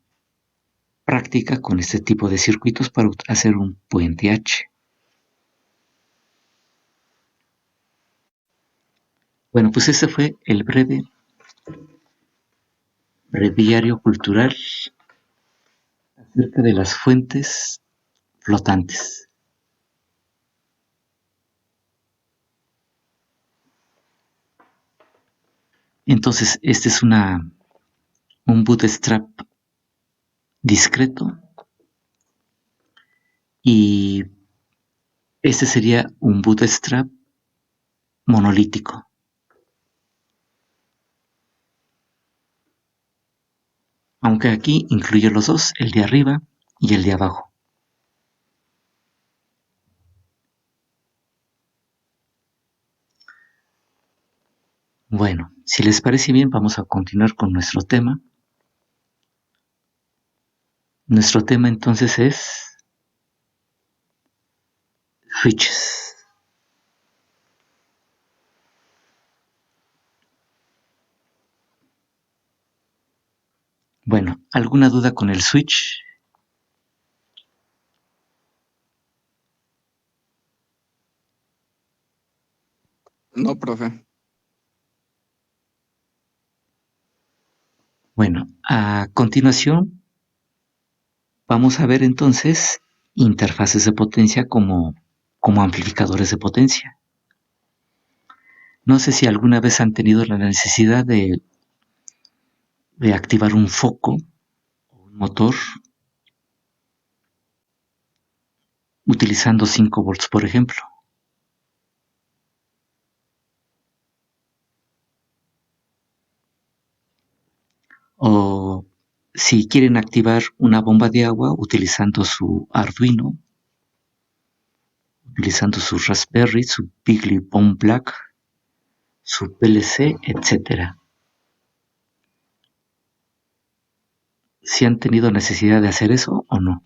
práctica con este tipo de circuitos para hacer un puente H. Bueno, pues ese fue el breviario cultural acerca de las fuentes flotantes. Entonces, este es un bootstrap discreto y este sería un bootstrap monolítico. Aunque aquí incluye los dos, el de arriba y el de abajo. Bueno, si les parece bien, vamos a continuar con nuestro tema. Nuestro tema entonces es switches. Bueno, ¿alguna duda con el switch? No, profe. Bueno, a continuación vamos a ver entonces interfaces de potencia como amplificadores de potencia. No sé si alguna vez han tenido la necesidad de activar un foco o un motor utilizando 5 volts, por ejemplo. O si quieren activar una bomba de agua utilizando su Arduino, utilizando su Raspberry, su Piggly Bomb Black, su PLC, etc. ¿Si han tenido necesidad de hacer eso o no?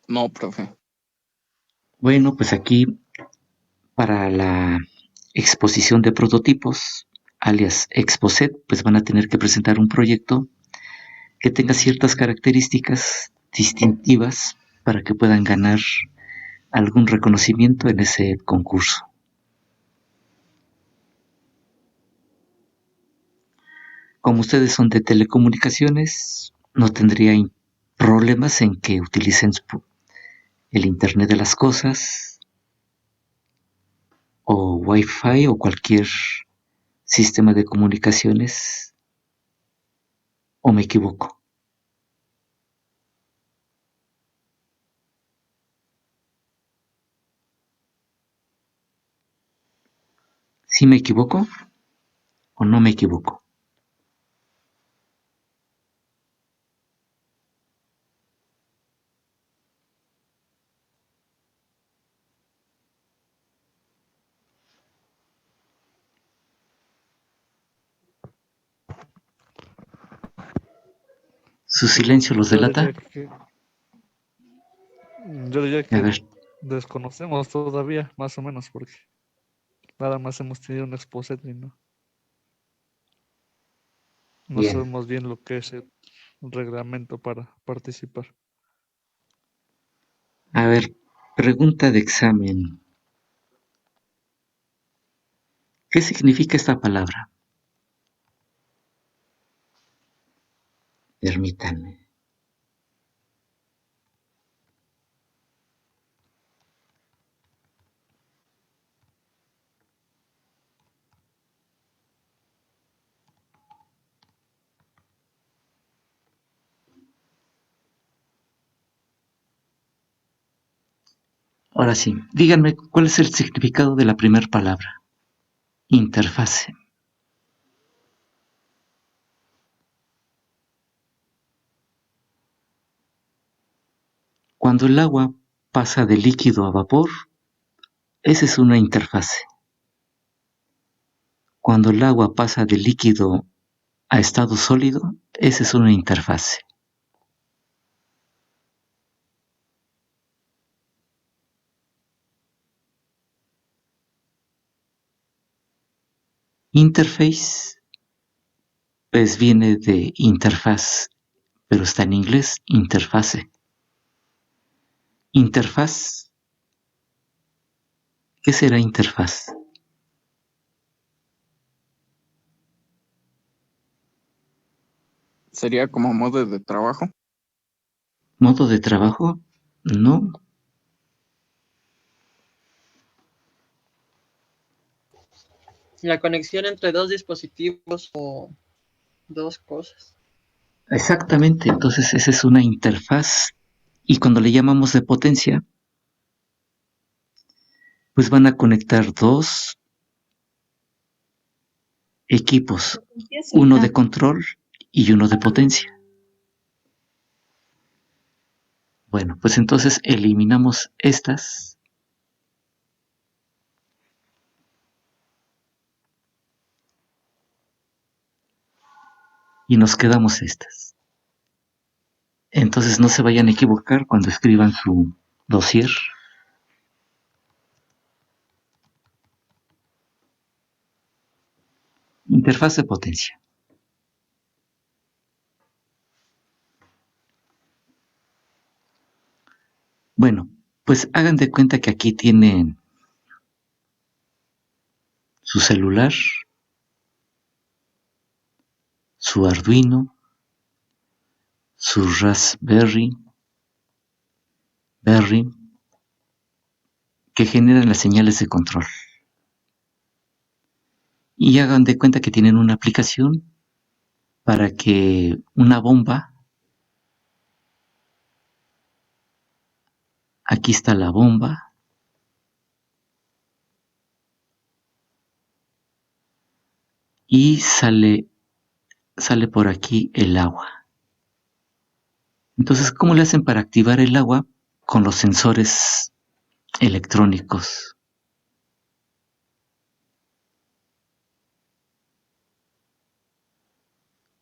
No, profe. Bueno, pues aquí para la exposición de prototipos, alias Exposet, pues van a tener que presentar un proyecto que tenga ciertas características distintivas para que puedan ganar algún reconocimiento en ese concurso. Como ustedes son de telecomunicaciones, no tendría problemas en que utilicen el Internet de las Cosas o Wi-Fi o cualquier sistema de comunicaciones, ¿o me equivoco? ¿Sí me equivoco o no me equivoco? ¿Su silencio los delata? Yo diría A que ver, desconocemos todavía, más o menos, porque nada más hemos tenido un exposet y no bien. sabemos bien lo que es el reglamento para participar. A ver, pregunta de examen. ¿Qué significa esta palabra? Permítanme. Ahora sí, díganme cuál es el significado de la primera palabra. Interfase. Cuando el agua pasa de líquido a vapor, esa es una interfase. Cuando el agua pasa de líquido a estado sólido, esa es una interfase. Interface, pues viene de interfaz, pero está en inglés, interfase. Interfaz. ¿Qué será interfaz? Sería como modo de trabajo. ¿Modo de trabajo? No. La conexión entre dos dispositivos o dos cosas. Exactamente, entonces esa es una interfaz. Y cuando le llamamos de potencia, pues van a conectar dos equipos, uno de control y uno de potencia. Bueno, pues entonces eliminamos estas. Y nos quedamos estas. Entonces no se vayan a equivocar cuando escriban su dossier. Interfaz de potencia. Bueno, pues hagan de cuenta que aquí tienen su celular, su Arduino, su Raspberry, que generan las señales de control. Y hagan de cuenta que tienen una aplicación para que una bomba, aquí está la bomba, y sale por aquí el agua. Entonces, ¿cómo le hacen para activar el agua? Con los sensores electrónicos.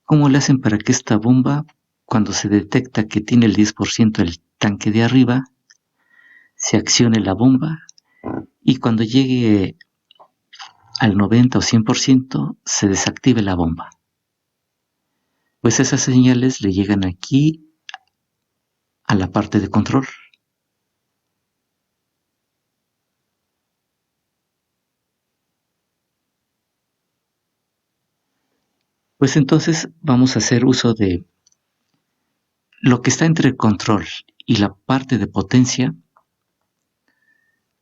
¿Cómo le hacen para que esta bomba, cuando se detecta que tiene el 10% el tanque de arriba, se accione la bomba y cuando llegue al 90 o 100% se desactive la bomba? Pues esas señales le llegan aquí a la parte de control. Pues entonces vamos a hacer uso de lo que está entre el control y la parte de potencia.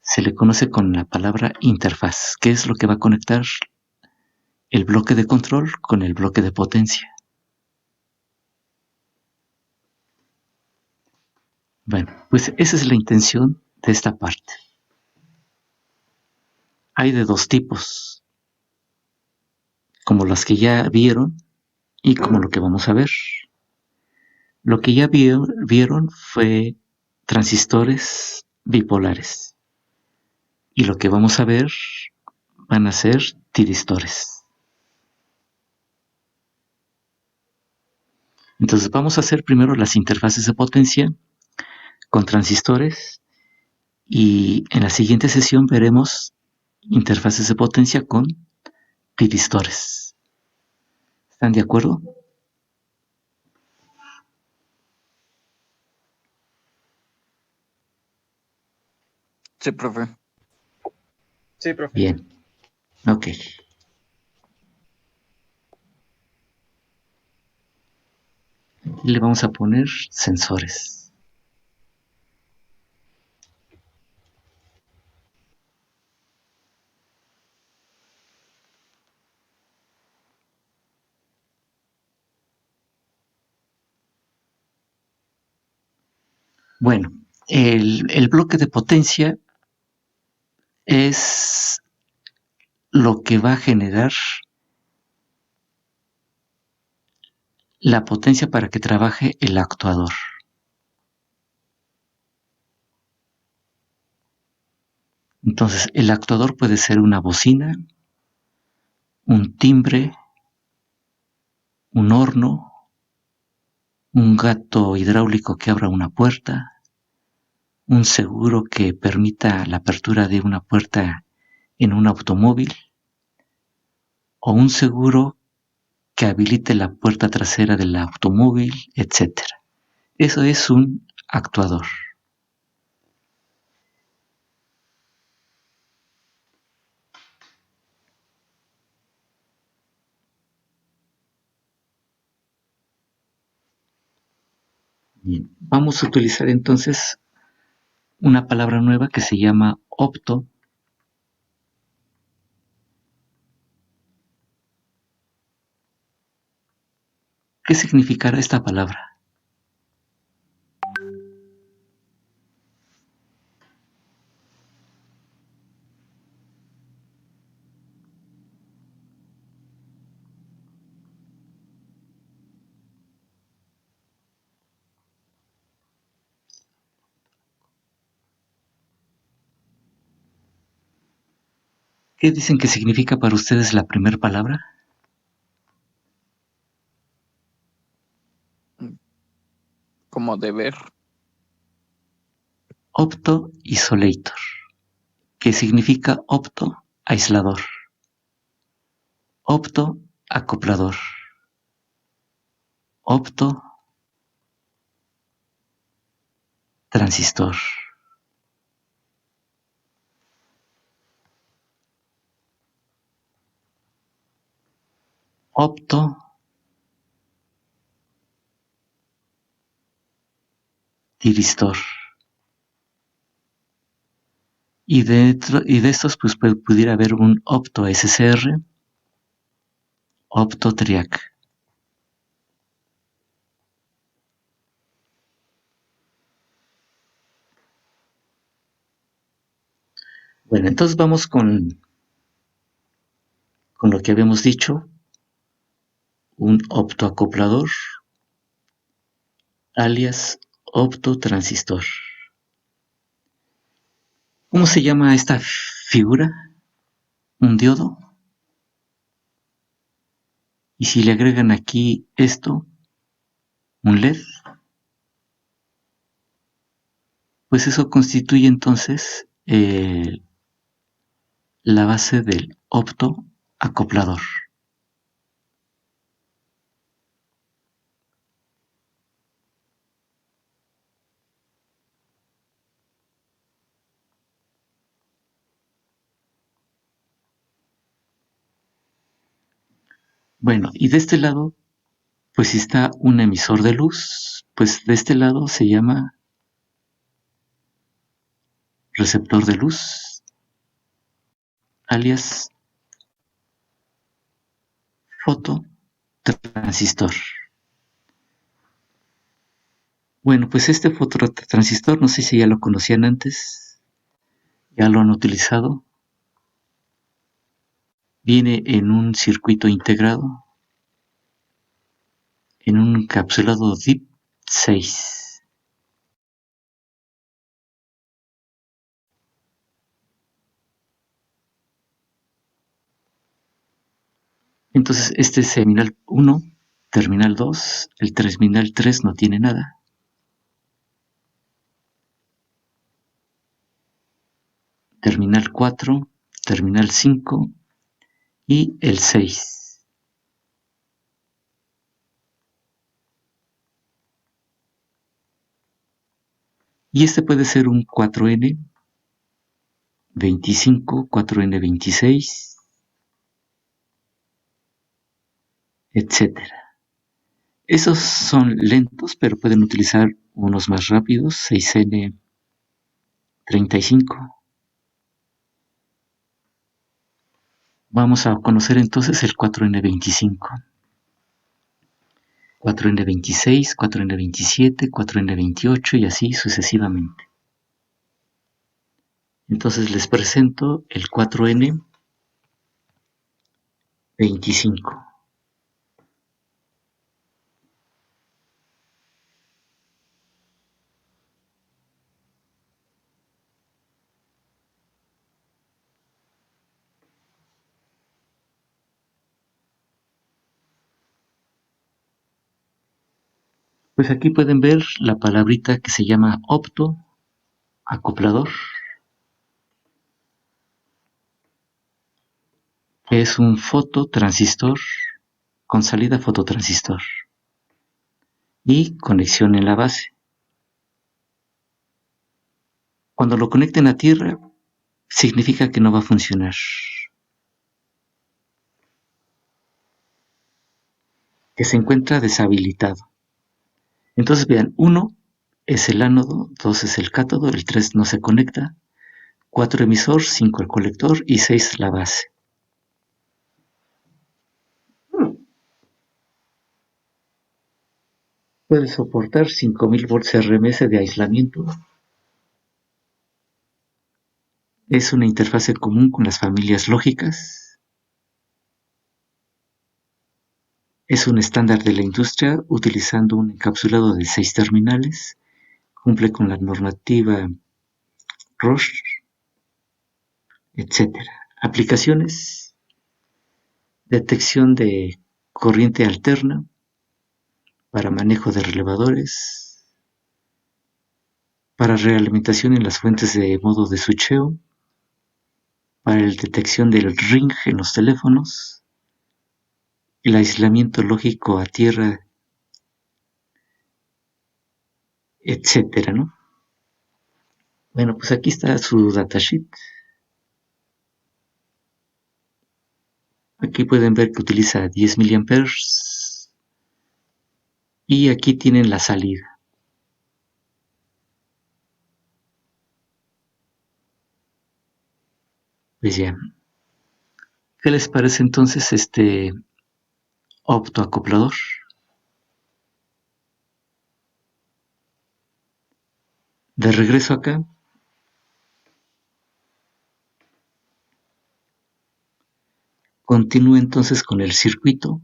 Se le conoce con la palabra interfaz, que es lo que va a conectar el bloque de control con el bloque de potencia. Bueno, pues esa es la intención de esta parte. Hay de dos tipos, como las que ya vieron y como lo que vamos a ver. Lo que ya vieron fue transistores bipolares. Y lo que vamos a ver van a ser tiristores. Entonces vamos a hacer primero las interfaces de potencia con transistores y en la siguiente sesión veremos interfaces de potencia con tiristores. ¿Están de acuerdo? Sí, profe. Sí, profe. Bien. Ok. Aquí le vamos a poner sensores. Bueno, el bloque de potencia es lo que va a generar la potencia para que trabaje el actuador. Entonces, el actuador puede ser una bocina, un timbre, un horno, un gato hidráulico que abra una puerta, un seguro que permita la apertura de una puerta en un automóvil, o un seguro que habilite la puerta trasera del automóvil, etc. Eso es un actuador. Bien, vamos a utilizar entonces una palabra nueva que se llama opto. ¿Qué significará esta palabra? ¿Qué dicen que significa para ustedes la primera palabra? Como deber. Opto isolator, que significa opto aislador, opto acoplador, opto transistor. Opto tiristor. Y de estos pues pudiera haber un opto SCR, opto triac. Bueno, entonces vamos con lo que habíamos dicho, un optoacoplador alias optotransistor. ¿Cómo se llama esta figura? Un diodo. Y si le agregan aquí esto, un LED, pues eso constituye entonces la base del optoacoplador. Bueno, y de este lado, pues si está un emisor de luz, pues de este lado se llama receptor de luz, alias fototransistor. Bueno, pues este fototransistor, no sé si ya lo conocían antes, ya lo han utilizado. Viene en un circuito integrado, en un encapsulado DIP 6. Entonces este es terminal 1, terminal 2, el terminal 3 no tiene nada. Terminal 4, terminal 5 y el 6. Y este puede ser un 4N25, 4N26, etc. Esos son lentos, pero pueden utilizar unos más rápidos, 6N35. Vamos a conocer entonces el 4N25. 4N26, 4N27, 4N28 y así sucesivamente. Entonces les presento el 4N25. Pues aquí pueden ver la palabrita que se llama opto acoplador. Es un fototransistor con salida fototransistor y conexión en la base. Cuando lo conecten a tierra, significa que no va a funcionar. Que se encuentra deshabilitado. Entonces vean, 1 es el ánodo, 2 es el cátodo, el 3 no se conecta, 4 emisor, 5 el colector y 6 la base. Puede soportar 5000 volts RMS de aislamiento. Es una interfase común con las familias lógicas. Es un estándar de la industria utilizando un encapsulado de 6 terminales. Cumple con la normativa RoHS, etc. Aplicaciones: detección de corriente alterna para manejo de relevadores, para realimentación en las fuentes de modo de switcheo, para la detección del ring en los teléfonos, el aislamiento lógico a tierra, etcétera, ¿no? Bueno, pues aquí está su datasheet. Aquí pueden ver que utiliza 10 miliamperes y aquí tienen la salida. Pues ya. ¿Qué les parece entonces este optoacoplador? De regreso acá. Continúo entonces con el circuito.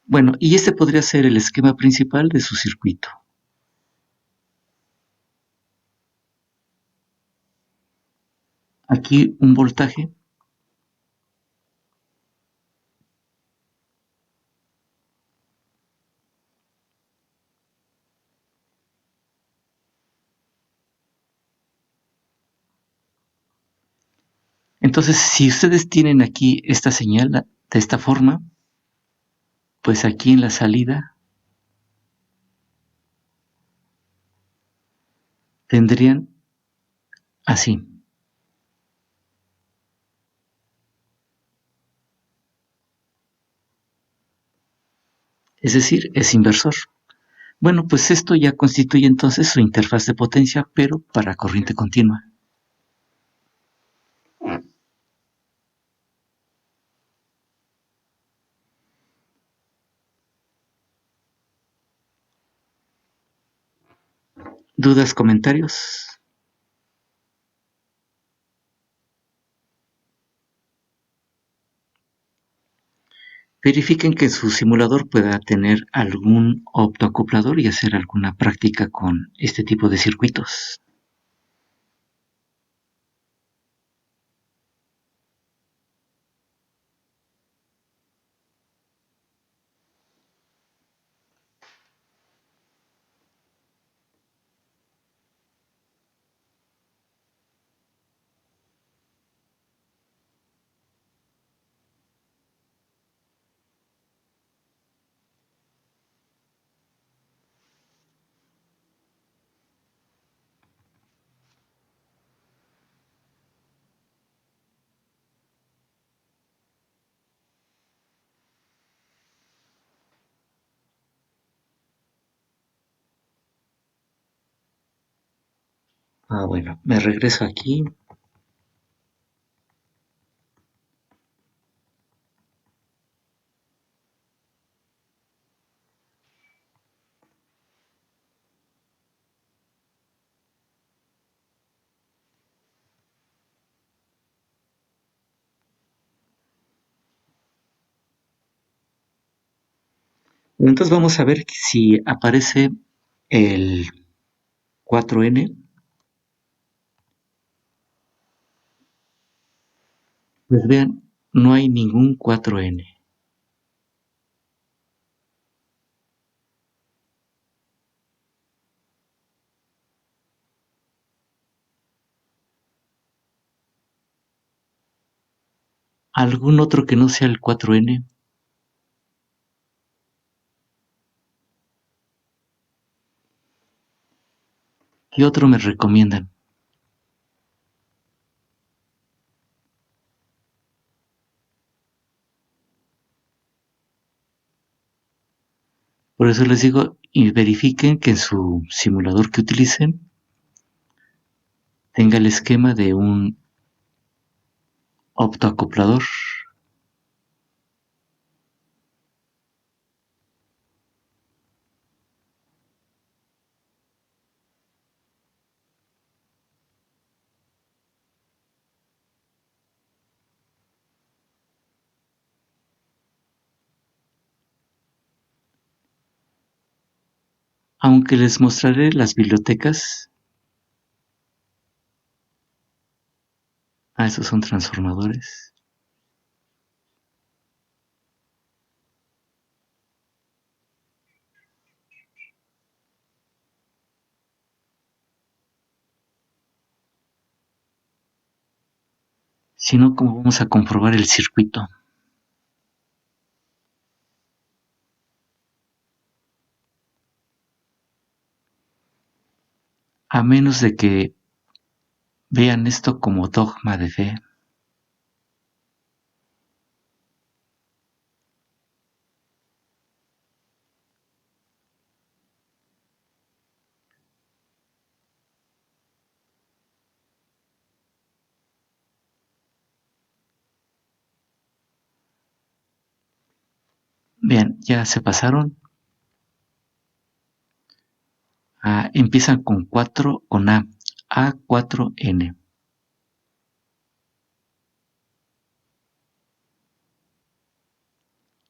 Bueno, y este podría ser el esquema principal de su circuito. Aquí un voltaje. Entonces, si ustedes tienen aquí esta señal de esta forma, pues aquí en la salida tendrían así. Es decir, es inversor. Bueno, pues esto ya constituye entonces su interfaz de potencia, pero para corriente continua. ¿Dudas, comentarios? Verifiquen que su simulador pueda tener algún optoacoplador y hacer alguna práctica con este tipo de circuitos. Bueno, me regreso aquí. Entonces vamos a ver si aparece el 4N. Pues vean, no hay ningún 4N. ¿Algún otro que no sea el 4N? ¿Qué otro me recomiendan? Por eso les digo, y verifiquen que en su simulador que utilicen tenga el esquema de un optoacoplador. Aunque les mostraré las bibliotecas. Esos son transformadores. Si no, ¿cómo vamos a comprobar el circuito? A menos de que vean esto como dogma de fe. Vean, ya se pasaron. Empiezan con 4, con A. A4N.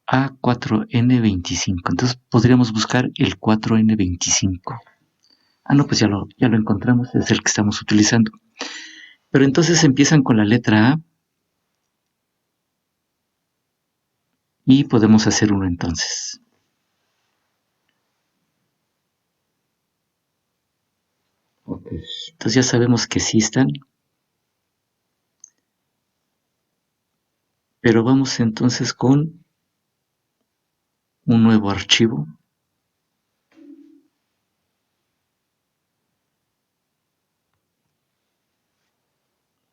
A4N25. Entonces podríamos buscar el 4N25. No, pues ya lo encontramos, es el que estamos utilizando. Pero entonces empiezan con la letra A. Y podemos hacer uno entonces. Ok. Entonces ya sabemos que sí están. Pero vamos entonces con un nuevo archivo.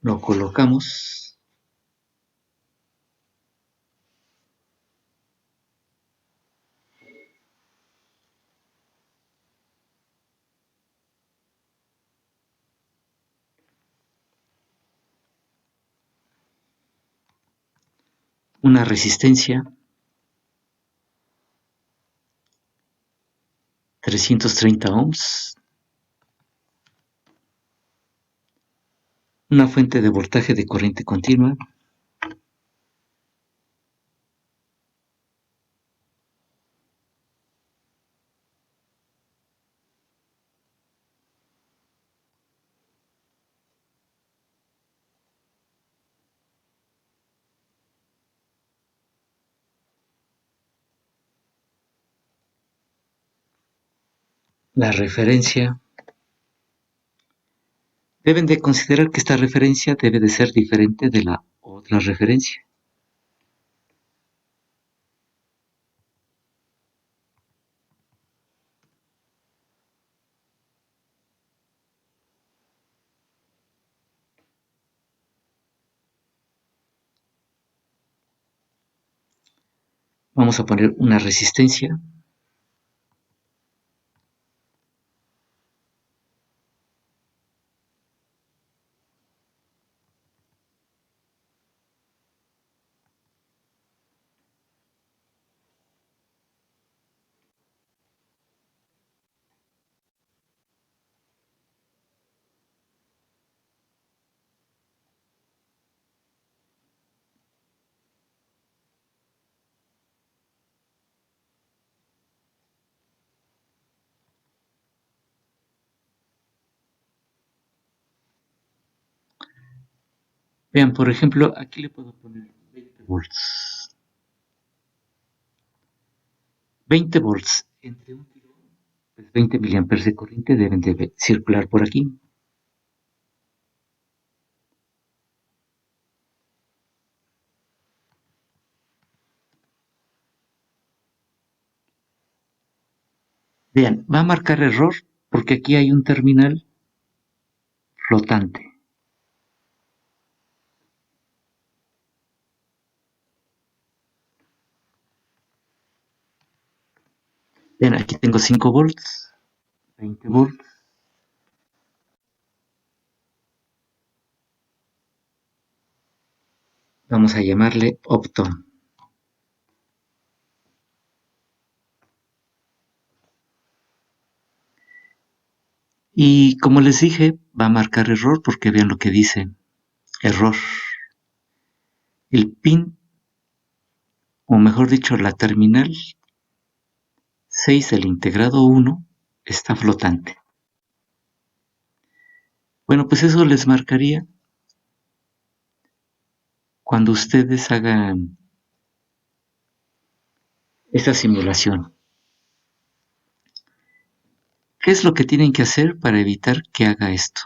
Lo colocamos. Una resistencia. 330 ohms. Una fuente de voltaje de corriente continua. La referencia. Deben de considerar que esta referencia debe de ser diferente de la otra referencia. Vamos a poner una resistencia. Vean, por ejemplo, aquí le puedo poner 20 volts. 20 volts entre un kilo, pues 20 miliamperes de corriente deben de circular por aquí. Vean, va a marcar error porque aquí hay un terminal flotante. Vean, aquí tengo 5 volts, 20 volts. Vamos a llamarle Opton. Y como les dije, va a marcar error porque vean lo que dice. Error. El pin, o mejor dicho, la terminal 6 del integrado 1 está flotante. Bueno, pues eso les marcaría cuando ustedes hagan esta simulación. ¿Qué es lo que tienen que hacer para evitar que haga esto?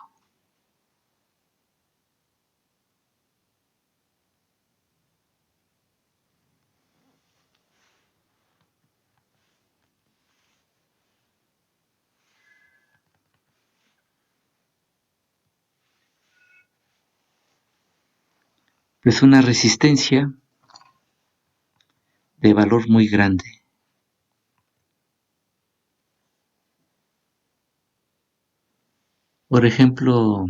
Pues una resistencia de valor muy grande. Por ejemplo,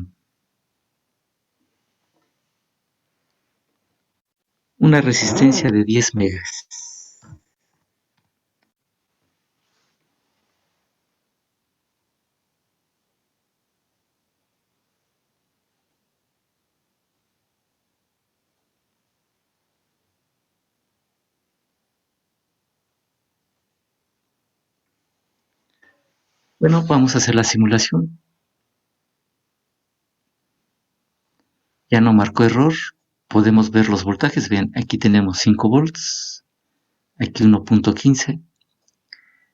una resistencia de 10 megas. Bueno, vamos a hacer la simulación. Ya no marcó error. Podemos ver los voltajes. Vean, aquí tenemos 5 volts. Aquí 1.15.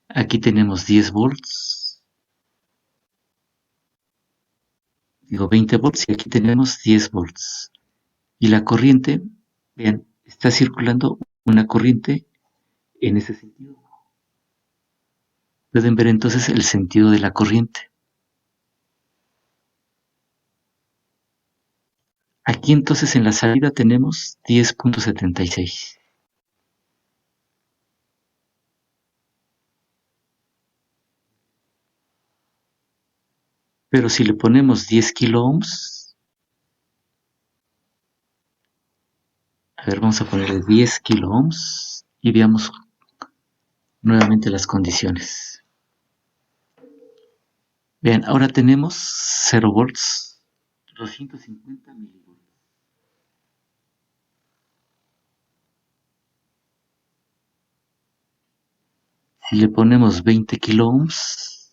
Aquí tenemos 10 volts. Digo 20 volts y aquí tenemos 10 volts. Y la corriente, vean, está circulando una corriente en ese sentido. Pueden ver entonces el sentido de la corriente. Aquí entonces en la salida tenemos 10.76. Pero si le ponemos 10 kilo ohms, a ver, vamos a ponerle 10 kilo ohms y veamos nuevamente las condiciones. Vean, ahora tenemos 0 volts, 250 milivolts. Si le ponemos 20 kilo ohms,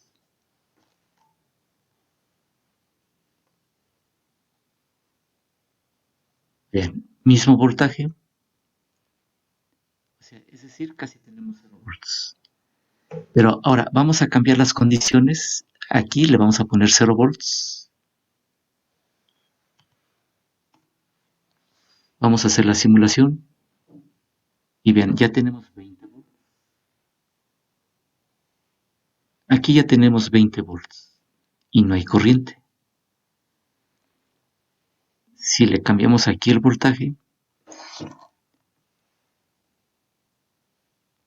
vean, mismo voltaje, o sea, es decir, casi tenemos 0 volts. Pero ahora vamos a cambiar las condiciones. Aquí le vamos a poner 0 volts. Vamos a hacer la simulación. Y vean, ya tenemos 20 volts. Aquí ya tenemos 20 volts. Y no hay corriente. Si le cambiamos aquí el voltaje,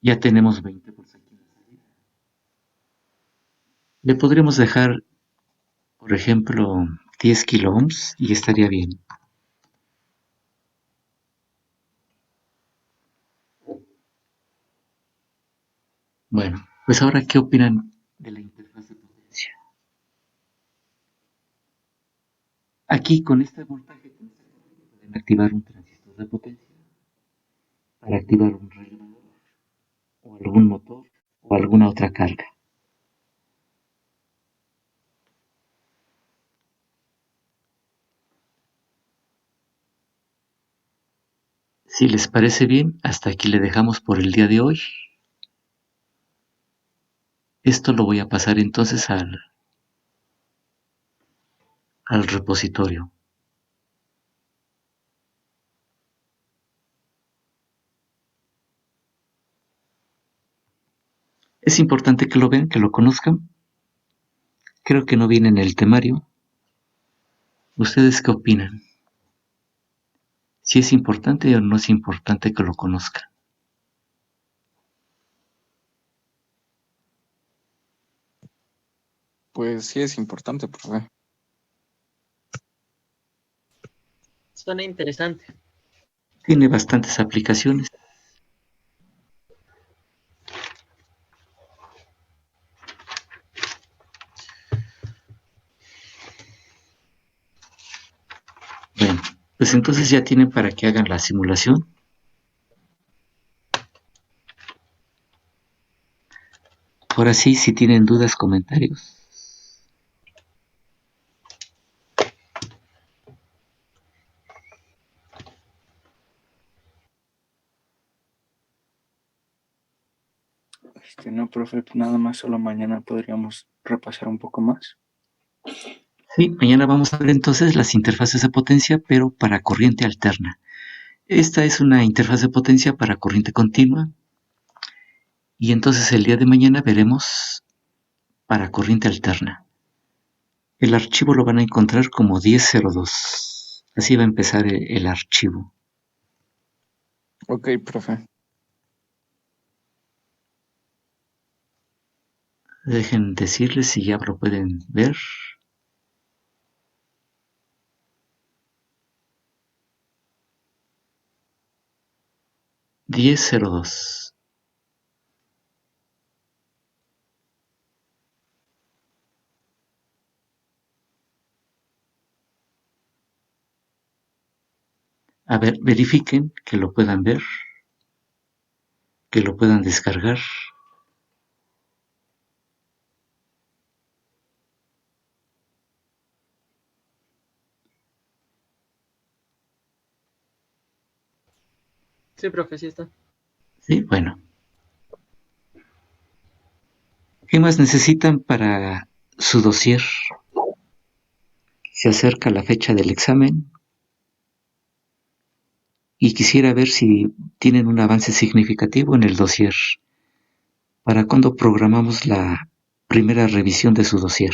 ya tenemos 20 volts aquí en la salida. Le podríamos dejar, por ejemplo, 10 kilo ohms y estaría bien. Bueno, pues ahora, ¿qué opinan de la interfaz de potencia? Aquí con este voltaje pueden activar un transistor de potencia para activar un relevador o algún motor o alguna otra carga. Si les parece bien, hasta aquí le dejamos por el día de hoy. Esto lo voy a pasar entonces al repositorio. Es importante que lo vean, que lo conozcan. Creo que no viene en el temario. ¿Ustedes qué opinan? ¿Si es importante o no es importante que lo conozcan? Pues sí es importante, profe. Suena interesante. Tiene bastantes aplicaciones. Bueno, pues entonces ya tienen para que hagan la simulación. Ahora sí, si tienen dudas, comentarios. No, profe, nada más, solo mañana podríamos repasar un poco más. Sí, mañana vamos a ver entonces las interfaces de potencia, pero para corriente alterna. Esta es una interfaz de potencia para corriente continua. Y entonces el día de mañana veremos para corriente alterna. El archivo lo van a encontrar como 1002. Así va a empezar el archivo. Ok, profe. Dejen decirles si ya lo pueden ver. (1002). A ver, verifiquen que lo puedan ver, que lo puedan descargar. Sí, profe, sí está. Sí, bueno. ¿Qué más necesitan para su dossier? Se acerca la fecha del examen y quisiera ver si tienen un avance significativo en el dossier. ¿Para cuándo programamos la primera revisión de su dossier?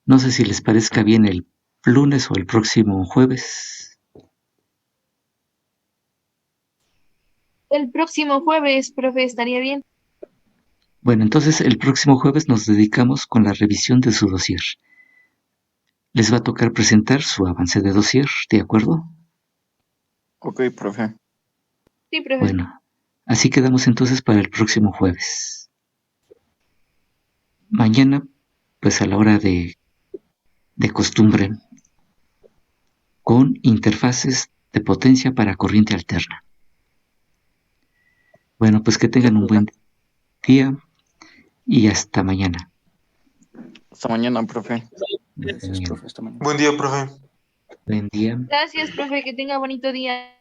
No sé si les parezca bien el lunes o el próximo jueves. El próximo jueves, profe, estaría bien. Bueno, entonces el próximo jueves nos dedicamos con la revisión de su dossier. Les va a tocar presentar su avance de dossier, ¿de acuerdo? Ok, profe. Sí, profe. Bueno, así quedamos entonces para el próximo jueves. Mañana, pues a la hora de costumbre, con interfaces de potencia para corriente alterna. Bueno, pues que tengan un buen día y hasta mañana. Hasta mañana, profe. Gracias, profe, hasta mañana. Buen día, profe. Buen día. Gracias, profe, que tenga bonito día.